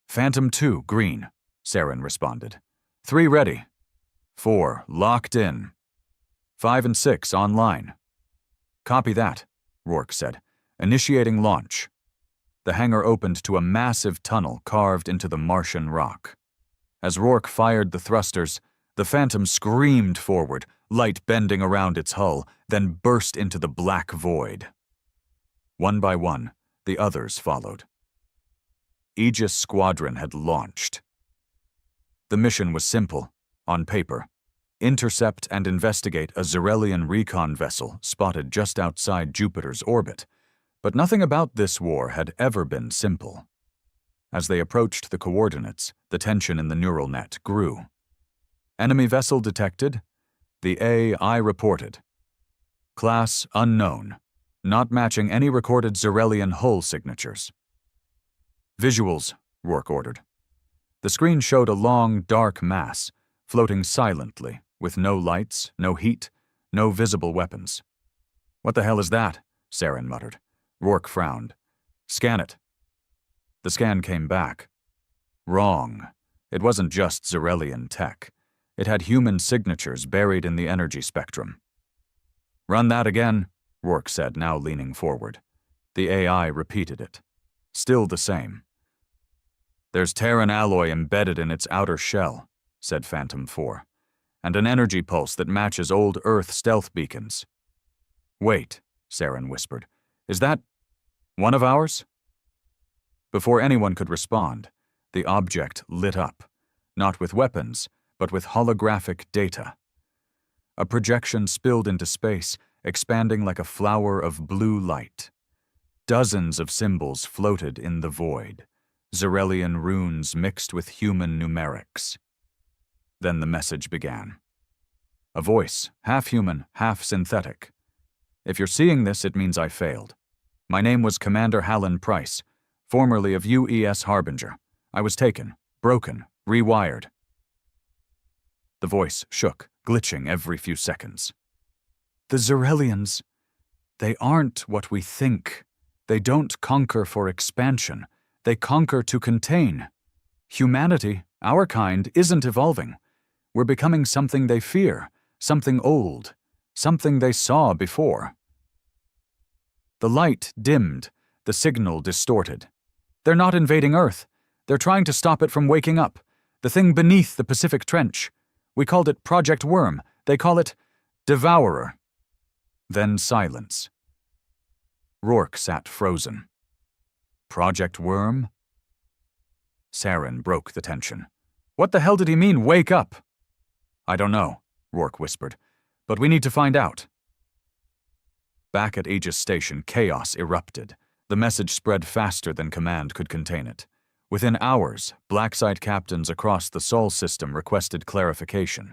Phantom 2, green, Saren responded. 3 ready. 4, locked in. 5 and 6, online. Copy that, Rourke said, initiating launch. The hangar opened to a massive tunnel carved into the Martian rock. As Rourke fired the thrusters, the Phantom screamed forward, light bending around its hull, then burst into the black void. One by one, the others followed. Aegis Squadron had launched. The mission was simple, on paper. Intercept and investigate a Zerelian recon vessel spotted just outside Jupiter's orbit. But nothing about this war had ever been simple. As they approached the coordinates, the tension in the neural net grew. Enemy vessel detected. The AI reported. Class unknown. Not matching any recorded Zerelian hull signatures. Visuals, Rourke ordered. The screen showed a long, dark mass, floating silently, with no lights, no heat, no visible weapons. What the hell is that? Saren muttered. Rourke frowned. Scan it. The scan came back. Wrong. It wasn't just Zerelian tech. It had human signatures buried in the energy spectrum. Run that again, Rourke said, now leaning forward. The AI repeated it. Still the same. There's Terran alloy embedded in its outer shell, said Phantom 4, and an energy pulse that matches old Earth stealth beacons. Wait, Saren whispered. Is that one of ours? Before anyone could respond, the object lit up, not with weapons, but with holographic data. A projection spilled into space, expanding like a flower of blue light. Dozens of symbols floated in the void, Zerelian runes mixed with human numerics. Then the message began. A voice, half human, half synthetic. If you're seeing this, it means I failed. My name was Commander Hallen Price, formerly of UES Harbinger. I was taken, broken, rewired. The voice shook, glitching every few seconds. The Zerelians, they aren't what we think. They don't conquer for expansion. They conquer to contain. Humanity, our kind, isn't evolving. We're becoming something they fear, something old, something they saw before. The light dimmed, the signal distorted. They're not invading Earth. They're trying to stop it from waking up. The thing beneath the Pacific Trench. We called it Project Worm. They call it Devourer. Then silence. Rourke sat frozen. Project Worm? Saren broke the tension. What the hell did he mean, wake up? I don't know, Rourke whispered, but we need to find out. Back at Aegis Station, chaos erupted. The message spread faster than command could contain it. Within hours, black site captains across the Sol system requested clarification.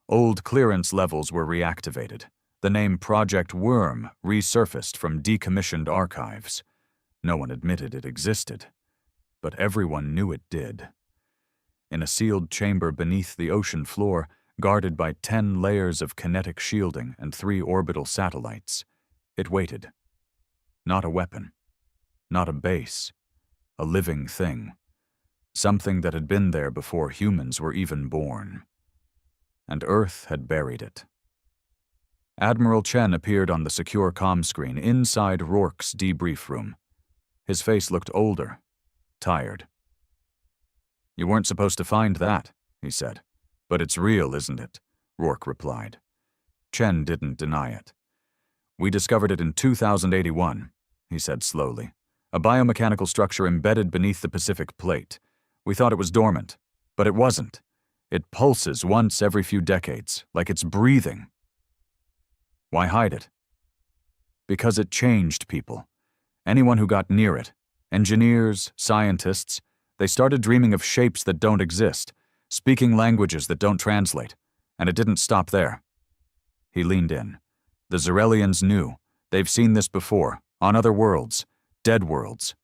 Old clearance levels were reactivated. The name Project Worm resurfaced from decommissioned archives. No one admitted it existed, but everyone knew it did. In a sealed chamber beneath the ocean floor, guarded by 10 layers of kinetic shielding and 3 orbital satellites, it waited. Not a weapon, not a base, a living thing. Something that had been there before humans were even born. And Earth had buried it. Admiral Chen appeared on the secure comm screen inside Rourke's debrief room. His face looked older, tired. "You weren't supposed to find that," he said. "But it's real, isn't it?" Rourke replied. Chen didn't deny it. "We discovered it in 2081, he said slowly. "A biomechanical structure embedded beneath the Pacific Plate. We thought it was dormant, but it wasn't. It pulses once every few decades, like it's breathing." "Why hide it?" "Because it changed people. Anyone who got near it, engineers, scientists, they started dreaming of shapes that don't exist, speaking languages that don't translate, and it didn't stop there." He leaned in. "The Zarelians knew. They've seen this before, on other worlds, dead worlds.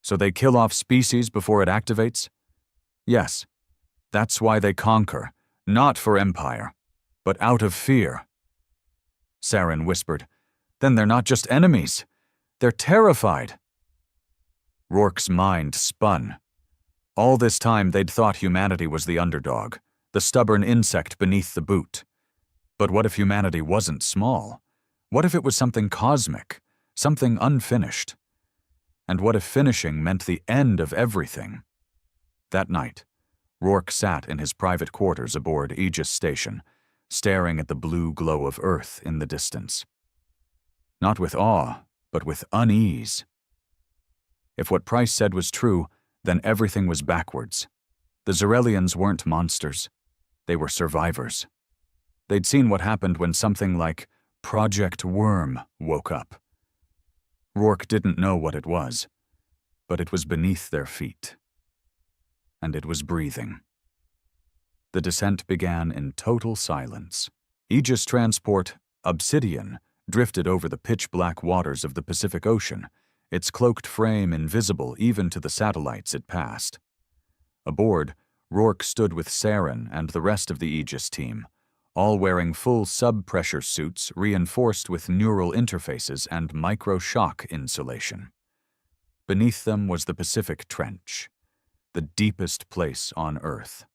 So they kill off species before it activates? Yes. That's why they conquer, not for empire, but out of fear." Saren whispered, "Then they're not just enemies. They're terrified." Rourke's mind spun. All this time they'd thought humanity was the underdog, the stubborn insect beneath the boot. But what if humanity wasn't small? What if it was something cosmic, something unfinished? And what if finishing meant the end of everything? That night, Rourke sat in his private quarters aboard Aegis Station, staring at the blue glow of Earth in the distance. Not with awe, but with unease. If what Price said was true, then everything was backwards. The Zarelians weren't monsters. They were survivors. They'd seen what happened when something like Project Worm woke up. Rourke didn't know what it was, but it was beneath their feet. And it was breathing. The descent began in total silence. Aegis transport Obsidian drifted over the pitch-black waters of the Pacific Ocean, its cloaked frame invisible even to the satellites it passed. Aboard, Rourke stood with Saren and the rest of the Aegis team, all wearing full sub-pressure suits reinforced with neural interfaces and micro-shock insulation. Beneath them was the Pacific Trench, the deepest place on Earth.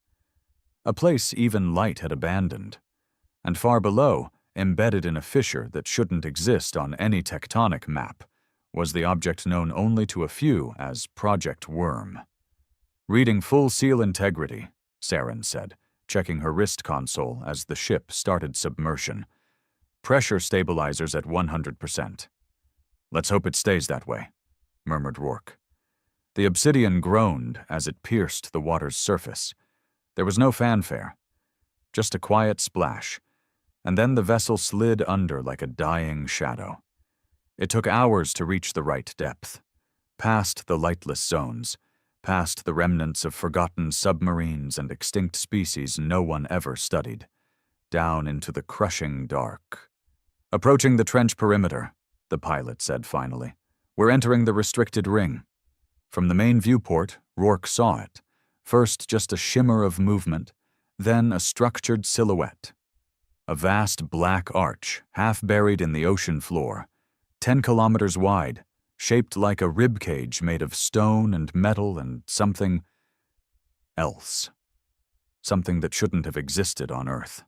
A place even light had abandoned. And far below, embedded in a fissure that shouldn't exist on any tectonic map, was the object known only to a few as Project Worm. "Reading full seal integrity," Saren said, checking her wrist console as the ship started submersion. "Pressure stabilizers at 100%. "Let's hope it stays that way," murmured Rourke. The Obsidian groaned as it pierced the water's surface. There was no fanfare, just a quiet splash, and then the vessel slid under like a dying shadow. It took hours to reach the right depth, past the lightless zones, past the remnants of forgotten submarines and extinct species no one ever studied, down into the crushing dark. "Approaching the trench perimeter," the pilot said finally. "We're entering the restricted ring." From the main viewport, Rourke saw it, first just a shimmer of movement, then a structured silhouette. A vast black arch, half buried in the ocean floor, 10 kilometers wide, shaped like a ribcage made of stone and metal and something else. Something that shouldn't have existed on Earth.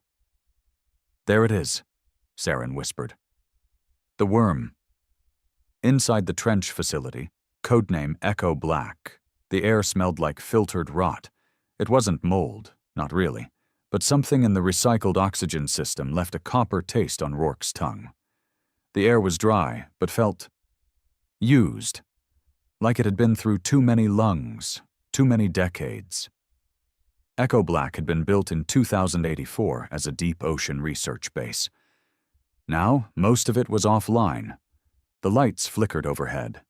"There it is," Saren whispered. The worm. Inside the trench facility, codename Echo Black, the air smelled like filtered rot. It wasn't mold, not really, but something in the recycled oxygen system left a copper taste on Rourke's tongue. The air was dry, but felt used, like it had been through too many lungs, too many decades. Echo Black had been built in 2084 as a deep ocean research base. Now, most of it was offline. The lights flickered overhead.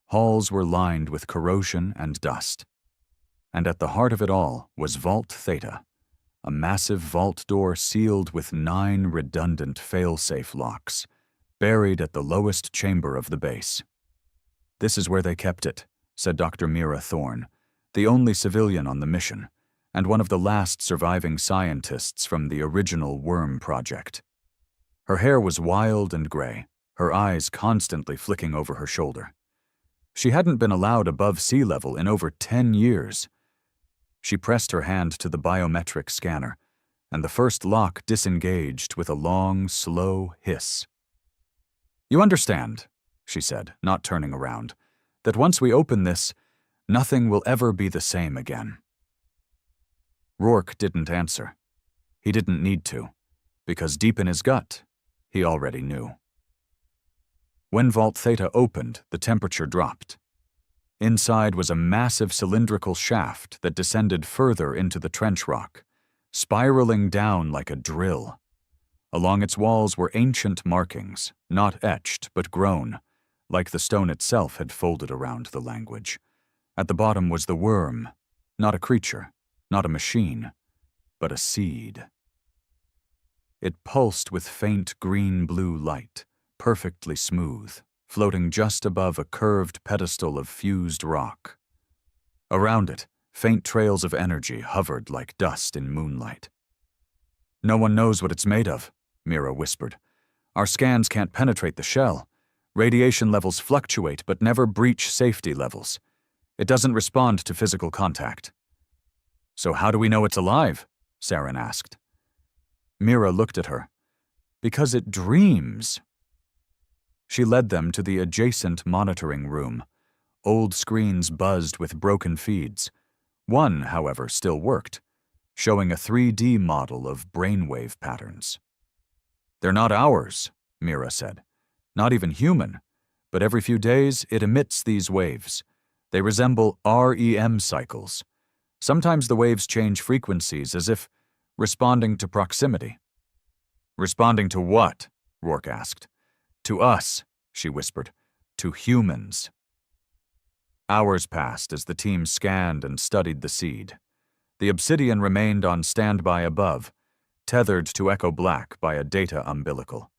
Halls were lined with corrosion and dust. And at the heart of it all was Vault Theta, a massive vault door sealed with 9 redundant fail-safe locks, buried at the lowest chamber of the base. "This is where they kept it," said Dr. Mira Thorne, the only civilian on the mission, and one of the last surviving scientists from the original Worm project. Her hair was wild and gray, her eyes constantly flicking over her shoulder. She hadn't been allowed above sea level in over 10 years. She pressed her hand to the biometric scanner, and the first lock disengaged with a long, slow hiss. "You understand," she said, not turning around, "that once we open this, nothing will ever be the same again." Rourke didn't answer. He didn't need to, because deep in his gut, he already knew. When Vault Theta opened, the temperature dropped. Inside was a massive cylindrical shaft that descended further into the trench rock, spiraling down like a drill. Along its walls were ancient markings, not etched but grown, like the stone itself had folded around the language. At the bottom was the worm, not a creature, not a machine, but a seed. It pulsed with faint green-blue light, perfectly smooth, floating just above a curved pedestal of fused rock. Around it, faint trails of energy hovered like dust in moonlight. "No one knows what it's made of," Mira whispered. "Our scans can't penetrate the shell. Radiation levels fluctuate but never breach safety levels. It doesn't respond to physical contact." "So how do we know it's alive?" Saren asked. Mira looked at her. "Because it dreams." She led them to the adjacent monitoring room. Old screens buzzed with broken feeds. One, however, still worked, showing a 3D model of brainwave patterns. "They're not ours," Mira said. "Not even human. But every few days it emits these waves. They resemble REM cycles. Sometimes the waves change frequencies as if responding to proximity." "Responding to what?" Rourke asked. "To us," she whispered. "To humans." Hours passed as the team scanned and studied the seed. The obsidian remained on standby above, tethered to Echo Black by a data umbilical.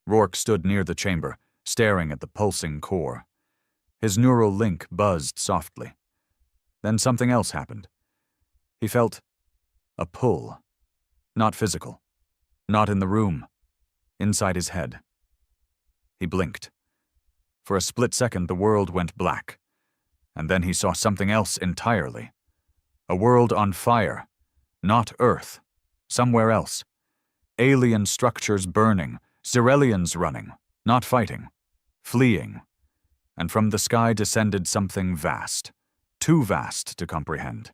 Rourke stood near the chamber, staring at the pulsing core. His neural link buzzed softly. Then something else happened. He felt a pull. Not physical. Not in the room. Inside his head. He blinked. For a split second, the world went black. And then he saw something else entirely. A world on fire. Not Earth. Somewhere else. Alien structures burning. Zerelians running. Not fighting. Fleeing. And from the sky descended something vast. Too vast to comprehend.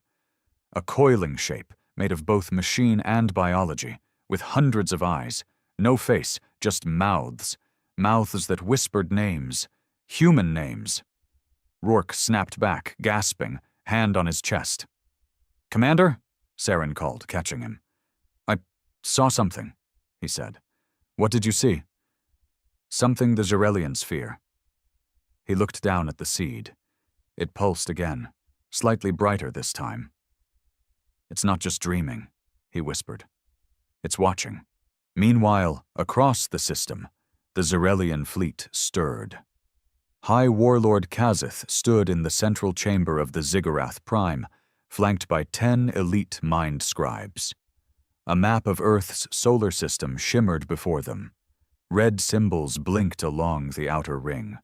A coiling shape made of both machine and biology, with hundreds of eyes. No face, just mouths. Mouths that whispered names. Human names. Rourke snapped back, gasping, hand on his chest. "Commander?" Saren called, catching him. "I saw something," he said. "What did you see?" "Something the Zerelians fear." He looked down at the seed. It pulsed again, slightly brighter this time. "It's not just dreaming," he whispered. "It's watching." Meanwhile, across the system, the Zerelian fleet stirred. High Warlord Kazith stood in the central chamber of the Ziggurat Prime, flanked by 10 elite mind scribes. A map of Earth's solar system shimmered before them. Red symbols blinked along the outer ring.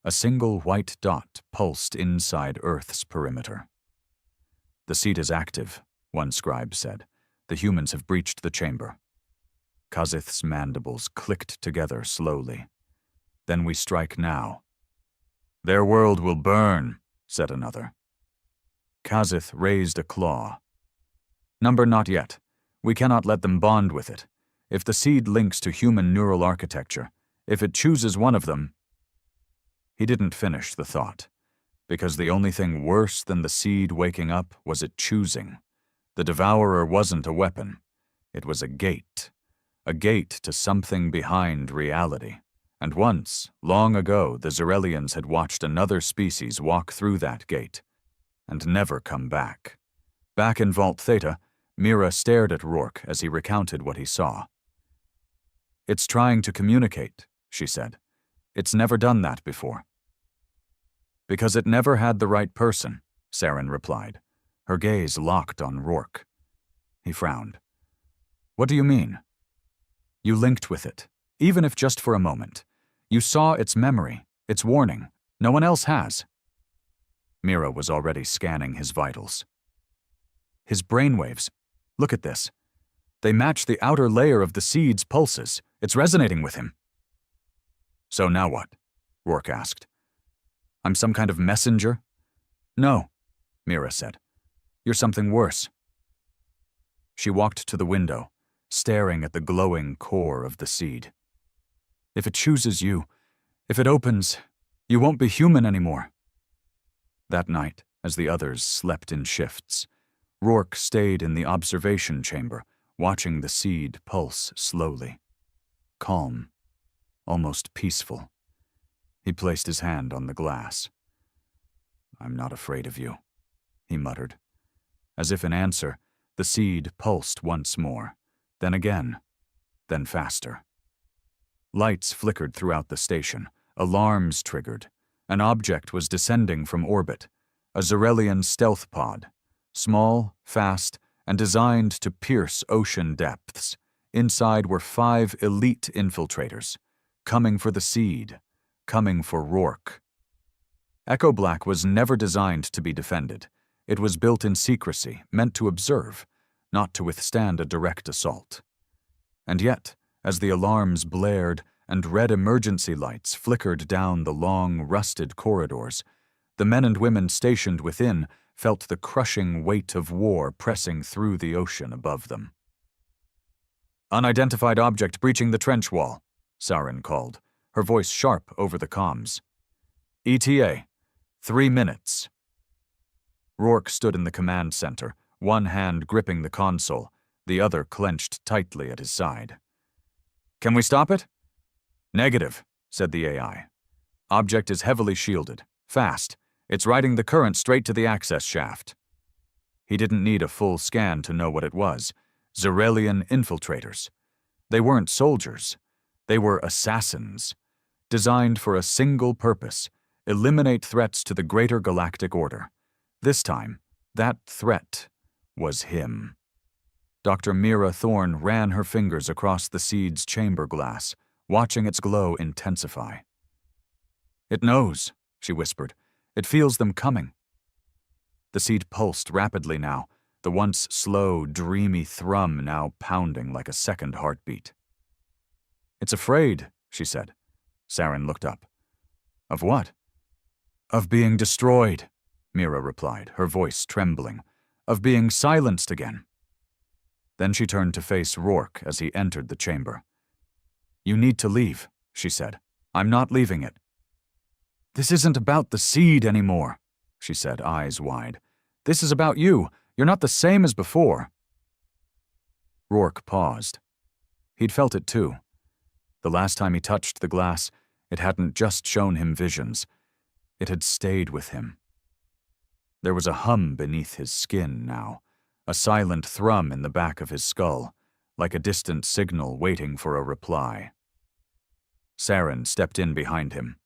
A single white dot pulsed inside Earth's perimeter. "The seed is active," one scribe said. "The humans have breached the chamber." Kazith's mandibles clicked together slowly. "Then we strike now." "Their world will burn," said another. Kazith raised a claw. "Number not yet. We cannot let them bond with it. If the seed links to human neural architecture, if it chooses one of them—" He didn't finish the thought, because the only thing worse than the seed waking up was it choosing. The devourer wasn't a weapon. It was a gate. a gate to something behind reality. And once, long ago, the Zerelians had watched another species walk through that gate and never come back. Back in Vault Theta, Mira stared at Rourke as he recounted what he saw. "It's trying to communicate," she said. "It's never done that before." "Because it never had the right person," Saren replied, her gaze locked on Rourke. He frowned. "What do you mean?" "You linked with it, even if just for a moment. You saw its memory, its warning. No one else has." Mira was already scanning his vitals. "His brainwaves. Look at this. They match the outer layer of the seed's pulses. It's resonating with him." "So now what?" Rourke asked. "I'm some kind of messenger?" "No," Mira said. "You're something worse." She walked to the window, staring at the glowing core of the seed. "If it chooses you, if it opens, you won't be human anymore." That night, as the others slept in shifts, Rourke stayed in the observation chamber, watching the seed pulse slowly. Calm, almost peaceful. He placed his hand on the glass. "I'm not afraid of you," he muttered. As if in answer, the seed pulsed once more, then again, then faster. Lights flickered throughout the station, alarms triggered. An object was descending from orbit, a Zerelian stealth pod, small, fast, and designed to pierce ocean depths. Inside were 5 elite infiltrators, coming for the seed, coming for Rourke. Echo Black was never designed to be defended. It was built in secrecy, meant to observe, not to withstand a direct assault. And yet, as the alarms blared and red emergency lights flickered down the long, rusted corridors, the men and women stationed within felt the crushing weight of war pressing through the ocean above them. "Unidentified object breaching the trench wall," Saren called, her voice sharp over the comms. "ETA, 3 minutes." Rourke stood in the command center, one hand gripping the console, the other clenched tightly at his side. "Can we stop it?" "Negative," said the AI. "Object is heavily shielded. Fast. It's riding the current straight to the access shaft." He didn't need a full scan to know what it was. Zerelian infiltrators. They weren't soldiers. They were assassins, designed for a single purpose: eliminate threats to the greater galactic order. This time, that threat was him. Dr. Mira Thorne ran her fingers across the seed's chamber glass, watching its glow intensify. "It knows," she whispered. "It feels them coming." The seed pulsed rapidly now, the once slow, dreamy thrum now pounding like a second heartbeat. "It's afraid," she said. Saren looked up. "Of what?" "Of being destroyed," Mira replied, her voice trembling. "Of being silenced again." Then she turned to face Rourke as he entered the chamber. "You need to leave," she said. "I'm not leaving it." "This isn't about the seed anymore," she said, eyes wide. "This is about you. You're not the same as before." Rourke paused. He'd felt it too. The last time he touched the glass, it hadn't just shown him visions. It had stayed with him. There was a hum beneath his skin now, a silent thrum in the back of his skull, like a distant signal waiting for a reply. Saren stepped in behind him.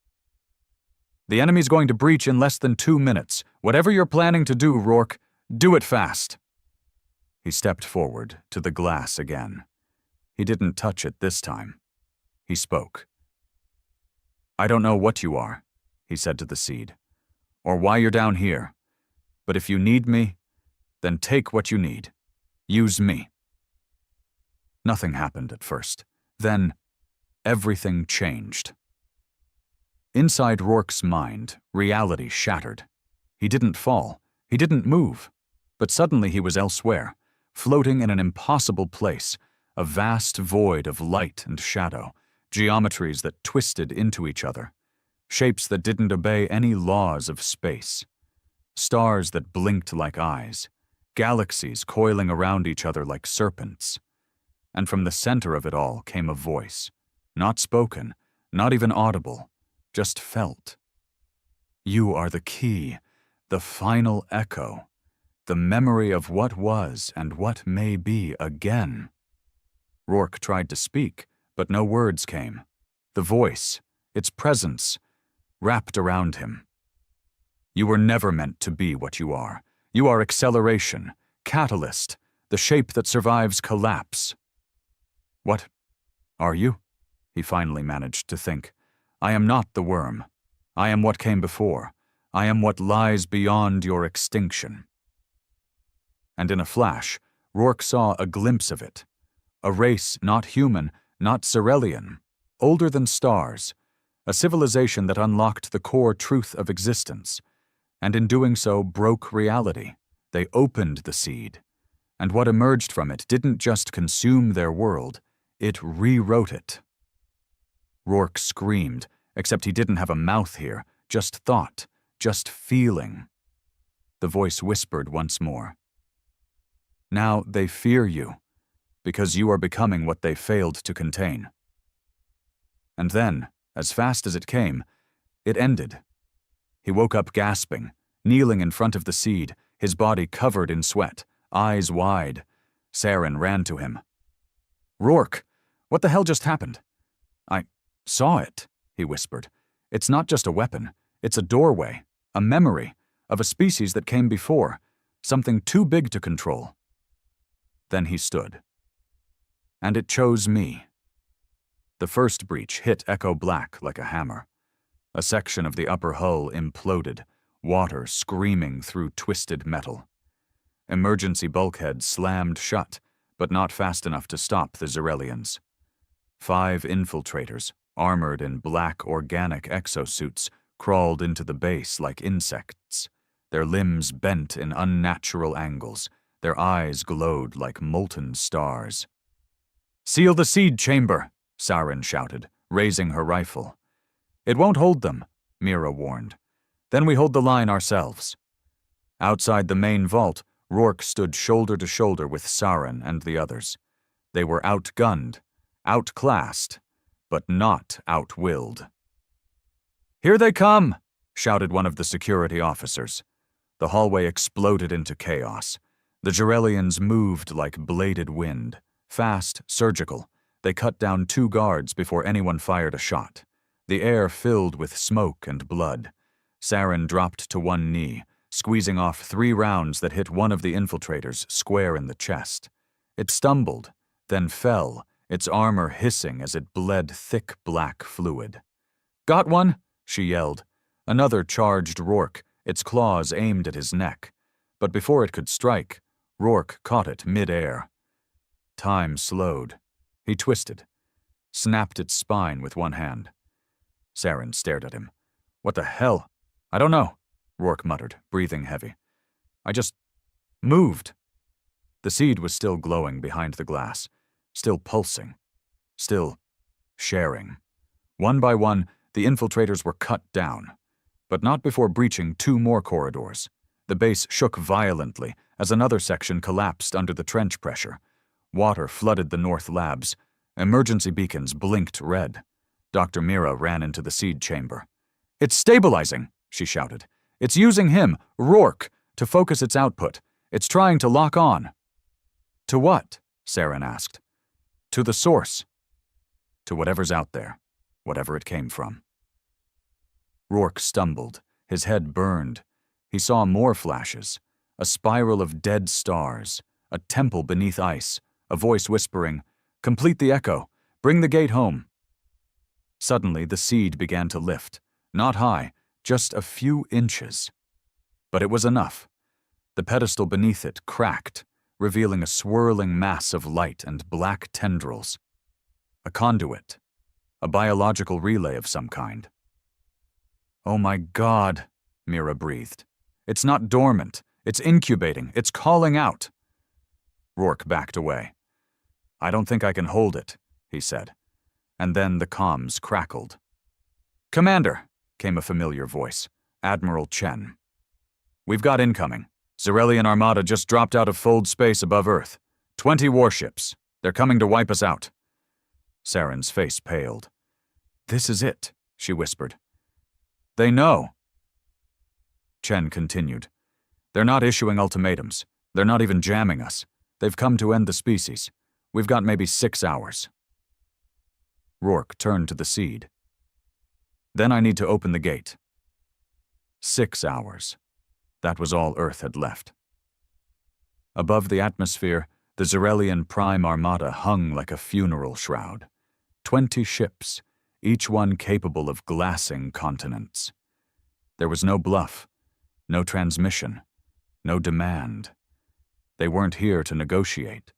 "The enemy's going to breach in less than 2 minutes. Whatever you're planning to do, Rourke, do it fast." He stepped forward to the glass again. He didn't touch it this time. He spoke. "I don't know what you are," he said to the seed, "or why you're down here. But if you need me, then take what you need. Use me." Nothing happened at first. Then, everything changed. Inside Rourke's mind, reality shattered. He didn't fall. He didn't move. But suddenly he was elsewhere, floating in an impossible place, a vast void of light and shadow, geometries that twisted into each other, shapes that didn't obey any laws of space, stars that blinked like eyes, galaxies coiling around each other like serpents. and from the center of it all came a voice. Not spoken, not even audible, just felt. You are the key, the final echo, the memory of what was and what may be again. Rourke tried to speak, but no words came. The voice, its presence, wrapped around him. You were never meant to be what you are. You are acceleration, catalyst, the shape that survives collapse. What are you? He finally managed to think. I am not the worm. I am what came before. I am what lies beyond your extinction. And in a flash, Rourke saw a glimpse of it. A race not human, not Cerelian, older than stars, a civilization that unlocked the core truth of existence, and in doing so broke reality. They opened the seed, and what emerged from it didn't just consume their world, it rewrote it. Rourke screamed, except he didn't have a mouth here, just thought, just feeling. The voice whispered once more. Now they fear you, because you are becoming what they failed to contain. And then, as fast as it came, it ended. He woke up gasping, kneeling in front of the seed, his body covered in sweat, eyes wide. Saren ran to him. Rourke, what the hell just happened? I saw it, he whispered. It's not just a weapon. It's a doorway, a memory, of a species that came before, something too big to control. Then he stood. And it chose me. The first breach hit Echo Black like a hammer. A section of the upper hull imploded, water screaming through twisted metal. Emergency bulkheads slammed shut, but not fast enough to stop the Xerelians. 5 infiltrators, armored in black organic exosuits, crawled into the base like insects, their limbs bent in unnatural angles, their eyes glowed like molten stars. Seal the seed chamber, Saren shouted, raising her rifle. It won't hold them, Mira warned. Then we hold the line ourselves. Outside the main vault, Rourke stood shoulder to shoulder with Saren and the others. They were outgunned, outclassed, but not outwilled. Here they come, shouted one of the security officers. The hallway exploded into chaos. The Xerelians moved like bladed wind. Fast, surgical, they cut down 2 guards before anyone fired a shot. The air filled with smoke and blood. Saren dropped to one knee, squeezing off 3 rounds that hit one of the infiltrators square in the chest. It stumbled, then fell, its armor hissing as it bled thick black fluid. Got one, she yelled. Another charged Rourke, its claws aimed at his neck. But before it could strike, Rourke caught it mid-air. Time slowed. He twisted, snapped its spine with one hand. Saren stared at him. What the hell? I don't know, Rourke muttered, breathing heavy. I just moved. The seed was still glowing behind the glass, still pulsing, still sharing. One by one, the infiltrators were cut down, but not before breaching 2 more corridors. The base shook violently as another section collapsed under the trench pressure. Water flooded the north labs. Emergency beacons blinked red. Dr. Mira ran into the seed chamber. It's stabilizing, she shouted. It's using him, Rourke, to focus its output. It's trying to lock on. To what? Saren asked. To the source. To whatever's out there, whatever it came from. Rourke stumbled. His head burned. He saw more flashes. A spiral of dead stars. A temple beneath ice. A voice whispering, Complete the echo. Bring the gate home. Suddenly, the seed began to lift. Not high, just a few inches. But it was enough. The pedestal beneath it cracked, revealing a swirling mass of light and black tendrils. A conduit. A biological relay of some kind. Oh my God, Mira breathed. It's not dormant. It's incubating. It's calling out. Rourke backed away. I don't think I can hold it, he said. And then the comms crackled. Commander, came a familiar voice. Admiral Chen. We've got incoming. Xerelian Armada just dropped out of fold space above Earth. 20 warships. They're coming to wipe us out. Saren's face paled. This is it, she whispered. They know. Chen continued. They're not issuing ultimatums. They're not even jamming us. They've come to end the species. We've got maybe 6 hours. Rourke turned to the seed. Then I need to open the gate. 6 hours. That was all Earth had left. Above the atmosphere, the Zarelian Prime Armada hung like a funeral shroud. 20 ships, each one capable of glassing continents. There was no bluff, no transmission, no demand. They weren't here to negotiate.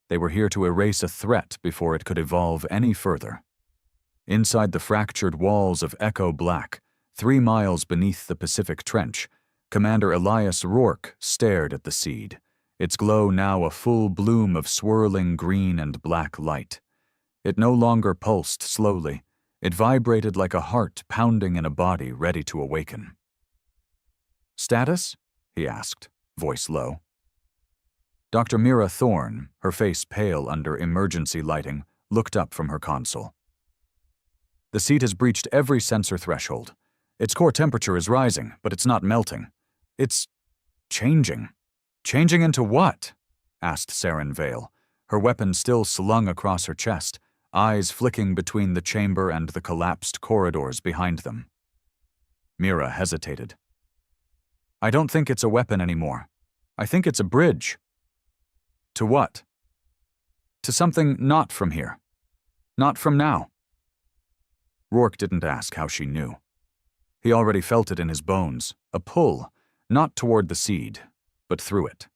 They were here to erase a threat before it could evolve any further. Inside the fractured walls of Echo Black, 3 miles beneath the Pacific Trench, Commander Elias Rourke stared at the seed, its glow now a full bloom of swirling green and black light. It no longer pulsed slowly. It vibrated like a heart pounding in a body ready to awaken. Status? He asked, voice low. Dr. Mira Thorne, her face pale under emergency lighting, looked up from her console. The seed has breached every sensor threshold. Its core temperature is rising, but it's not melting. It's changing. Changing into what? Asked Saren Vale, her weapon still slung across her chest, eyes flicking between the chamber and the collapsed corridors behind them. Mira hesitated. I don't think it's a weapon anymore. I think it's a bridge. To what? To something not from here. Not from now. Rourke didn't ask how she knew. He already felt it in his bones, a pull, not toward the seed, but through it.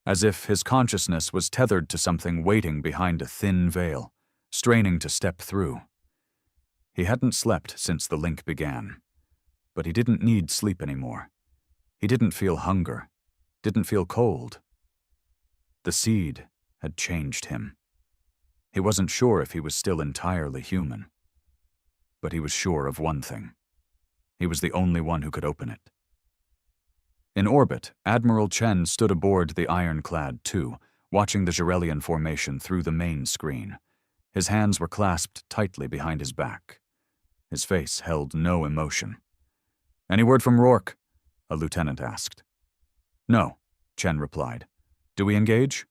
As if his consciousness was tethered to something waiting behind a thin veil, straining to step through. He hadn't slept since the link began, but he didn't need sleep anymore. He didn't feel hunger, didn't feel cold. The seed had changed him. He wasn't sure if he was still entirely human. But he was sure of one thing. He was the only one who could open it. In orbit, Admiral Chen stood aboard the Ironclad II, watching the Zarelian formation through the main screen. His hands were clasped tightly behind his back. His face held no emotion. Any word from Rourke? A lieutenant asked. No, Chen replied. Do we engage?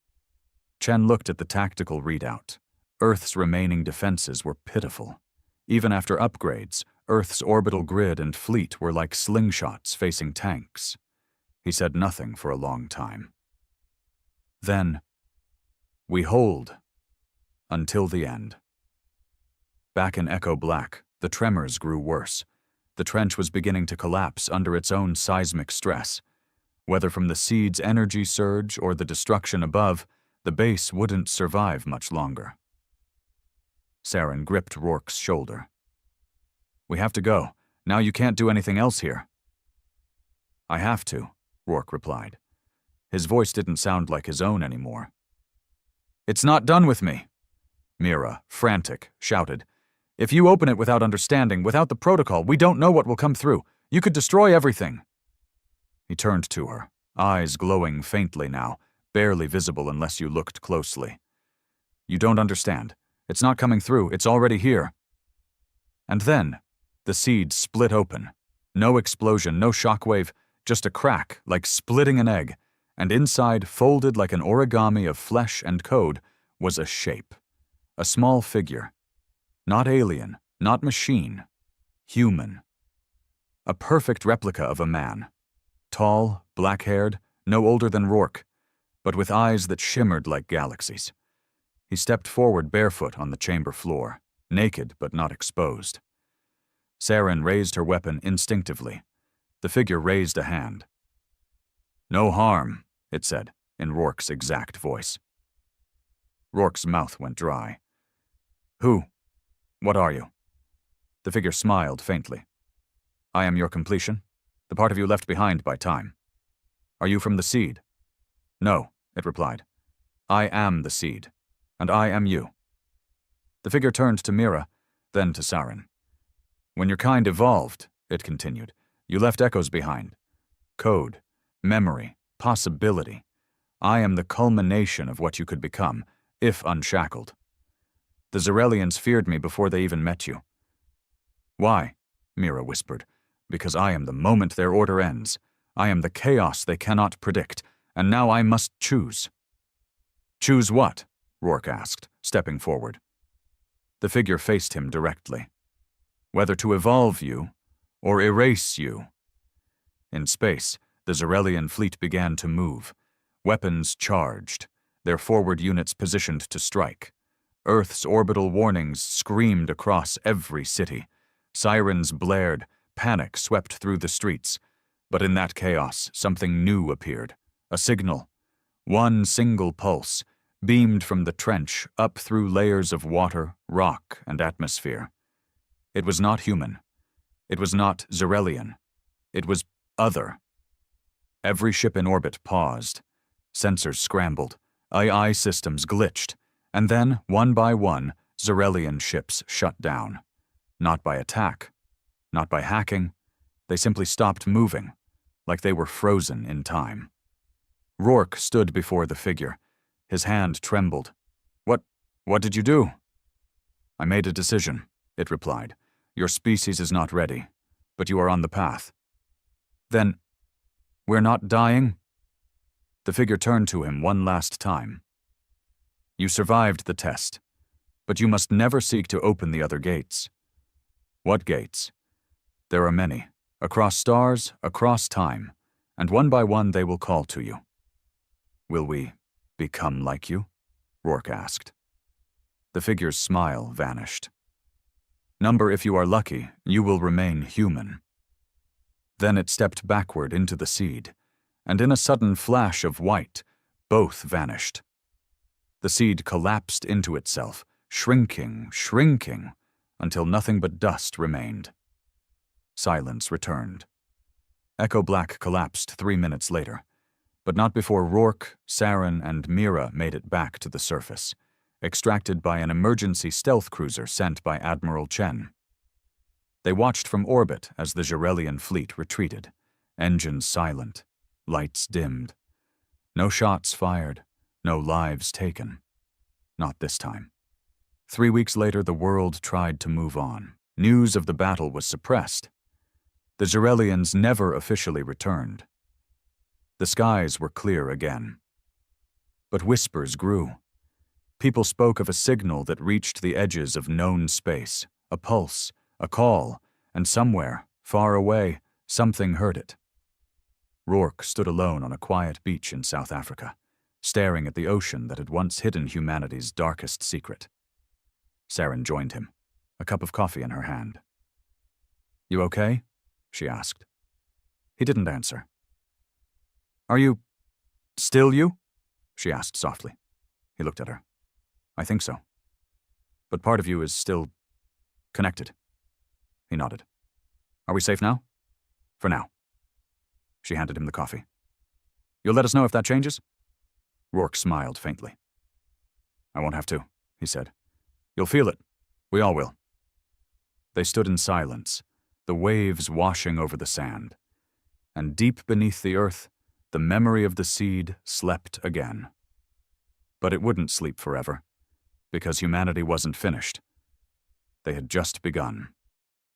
Chen looked at the tactical readout. Earth's remaining defenses were pitiful. Even after upgrades, Earth's orbital grid and fleet were like slingshots facing tanks. He said nothing for a long time. Then, we hold until the end. Back in Echo Black, the tremors grew worse. The trench was beginning to collapse under its own seismic stress. Whether from the seed's energy surge or the destruction above, the base wouldn't survive much longer. Saren gripped Rourke's shoulder. We have to go. Now you can't do anything else here. I have to, Rourke replied. His voice didn't sound like his own anymore. It's not done with me, Mira, frantic, shouted. If you open it without understanding, without the protocol, we don't know what will come through. You could destroy everything. He turned to her, eyes glowing faintly now, barely visible unless you looked closely. You don't understand. It's not coming through. It's already here. And then, the seed split open. No explosion, no shockwave, just a crack like splitting an egg, and inside, folded like an origami of flesh and code, was a shape. A small figure. Not alien, not machine. Human. A perfect replica of a man. Tall, black-haired, no older than Rourke, but with eyes that shimmered like galaxies. He stepped forward barefoot on the chamber floor, naked but not exposed. Saren raised her weapon instinctively. The figure raised a hand. No harm, it said, in Rourke's exact voice. Rourke's mouth went dry. Who? What are you? The figure smiled faintly. I am your completion, the part of you left behind by time. Are you from the seed? No, it replied. I am the seed, and I am you. The figure turned to Mira, then to Saren. When your kind evolved, it continued, you left echoes behind. Code, memory, possibility. I am the culmination of what you could become. if unshackled. The Zerelians feared me before they even met you. Why? Mira whispered. Because I am the moment their order ends. I am the chaos they cannot predict, and now I must choose. Choose what? Rourke asked, stepping forward. The figure faced him directly. Whether to evolve you, or erase you. In space, the Zerelian fleet began to move. Weapons charged, their forward units positioned to strike. Earth's orbital warnings screamed across every city. Sirens blared, panic swept through the streets. But in that chaos, something new appeared. A signal. One single pulse, beamed from the trench up through layers of water, rock, and atmosphere. It was not human. It was not Zerelian. It was other. Every ship in orbit paused. Sensors scrambled. AI systems glitched. And then, one by one, Zerelian ships shut down. Not by attack. Not by hacking. They simply stopped moving, like they were frozen in time. Rourke stood before the figure. His hand trembled. What did you do? I made a decision, it replied. Your species is not ready, but you are on the path. Then, we're not dying? The figure turned to him one last time. You survived the test, but you must never seek to open the other gates. What gates? There are many, across stars, across time, and one by one they will call to you. Will we become like you? Rourke asked. The figure's smile vanished. Number, if you are lucky, you will remain human. Then it stepped backward into the seed, and in a sudden flash of white, both vanished. The seed collapsed into itself, shrinking, until nothing but dust remained. Silence returned. Echo Black collapsed 3 minutes later, but not before Rourke, Saren, and Mira made it back to the surface, extracted by an emergency stealth cruiser sent by Admiral Chen. They watched from orbit as the Zerelian fleet retreated, engines silent, lights dimmed. No shots fired, no lives taken. Not this time. 3 weeks later, the world tried to move on. News of the battle was suppressed. The Zerelians never officially returned. The skies were clear again. But whispers grew. People spoke of a signal that reached the edges of known space, a pulse, a call, and somewhere, far away, something heard it. Rourke stood alone on a quiet beach in South Africa, staring at the ocean that had once hidden humanity's darkest secret. Saren joined him, a cup of coffee in her hand. You okay? She asked. He didn't answer. Are you still you? She asked softly. He looked at her. I think so. But part of you is still connected. He nodded. Are we safe now? For now. She handed him the coffee. You'll let us know if that changes? Rourke smiled faintly. I won't have to, he said. You'll feel it. We all will. They stood in silence, the waves washing over the sand. And deep beneath the earth, the memory of the seed slept again. But it wouldn't sleep forever, because humanity wasn't finished. They had just begun.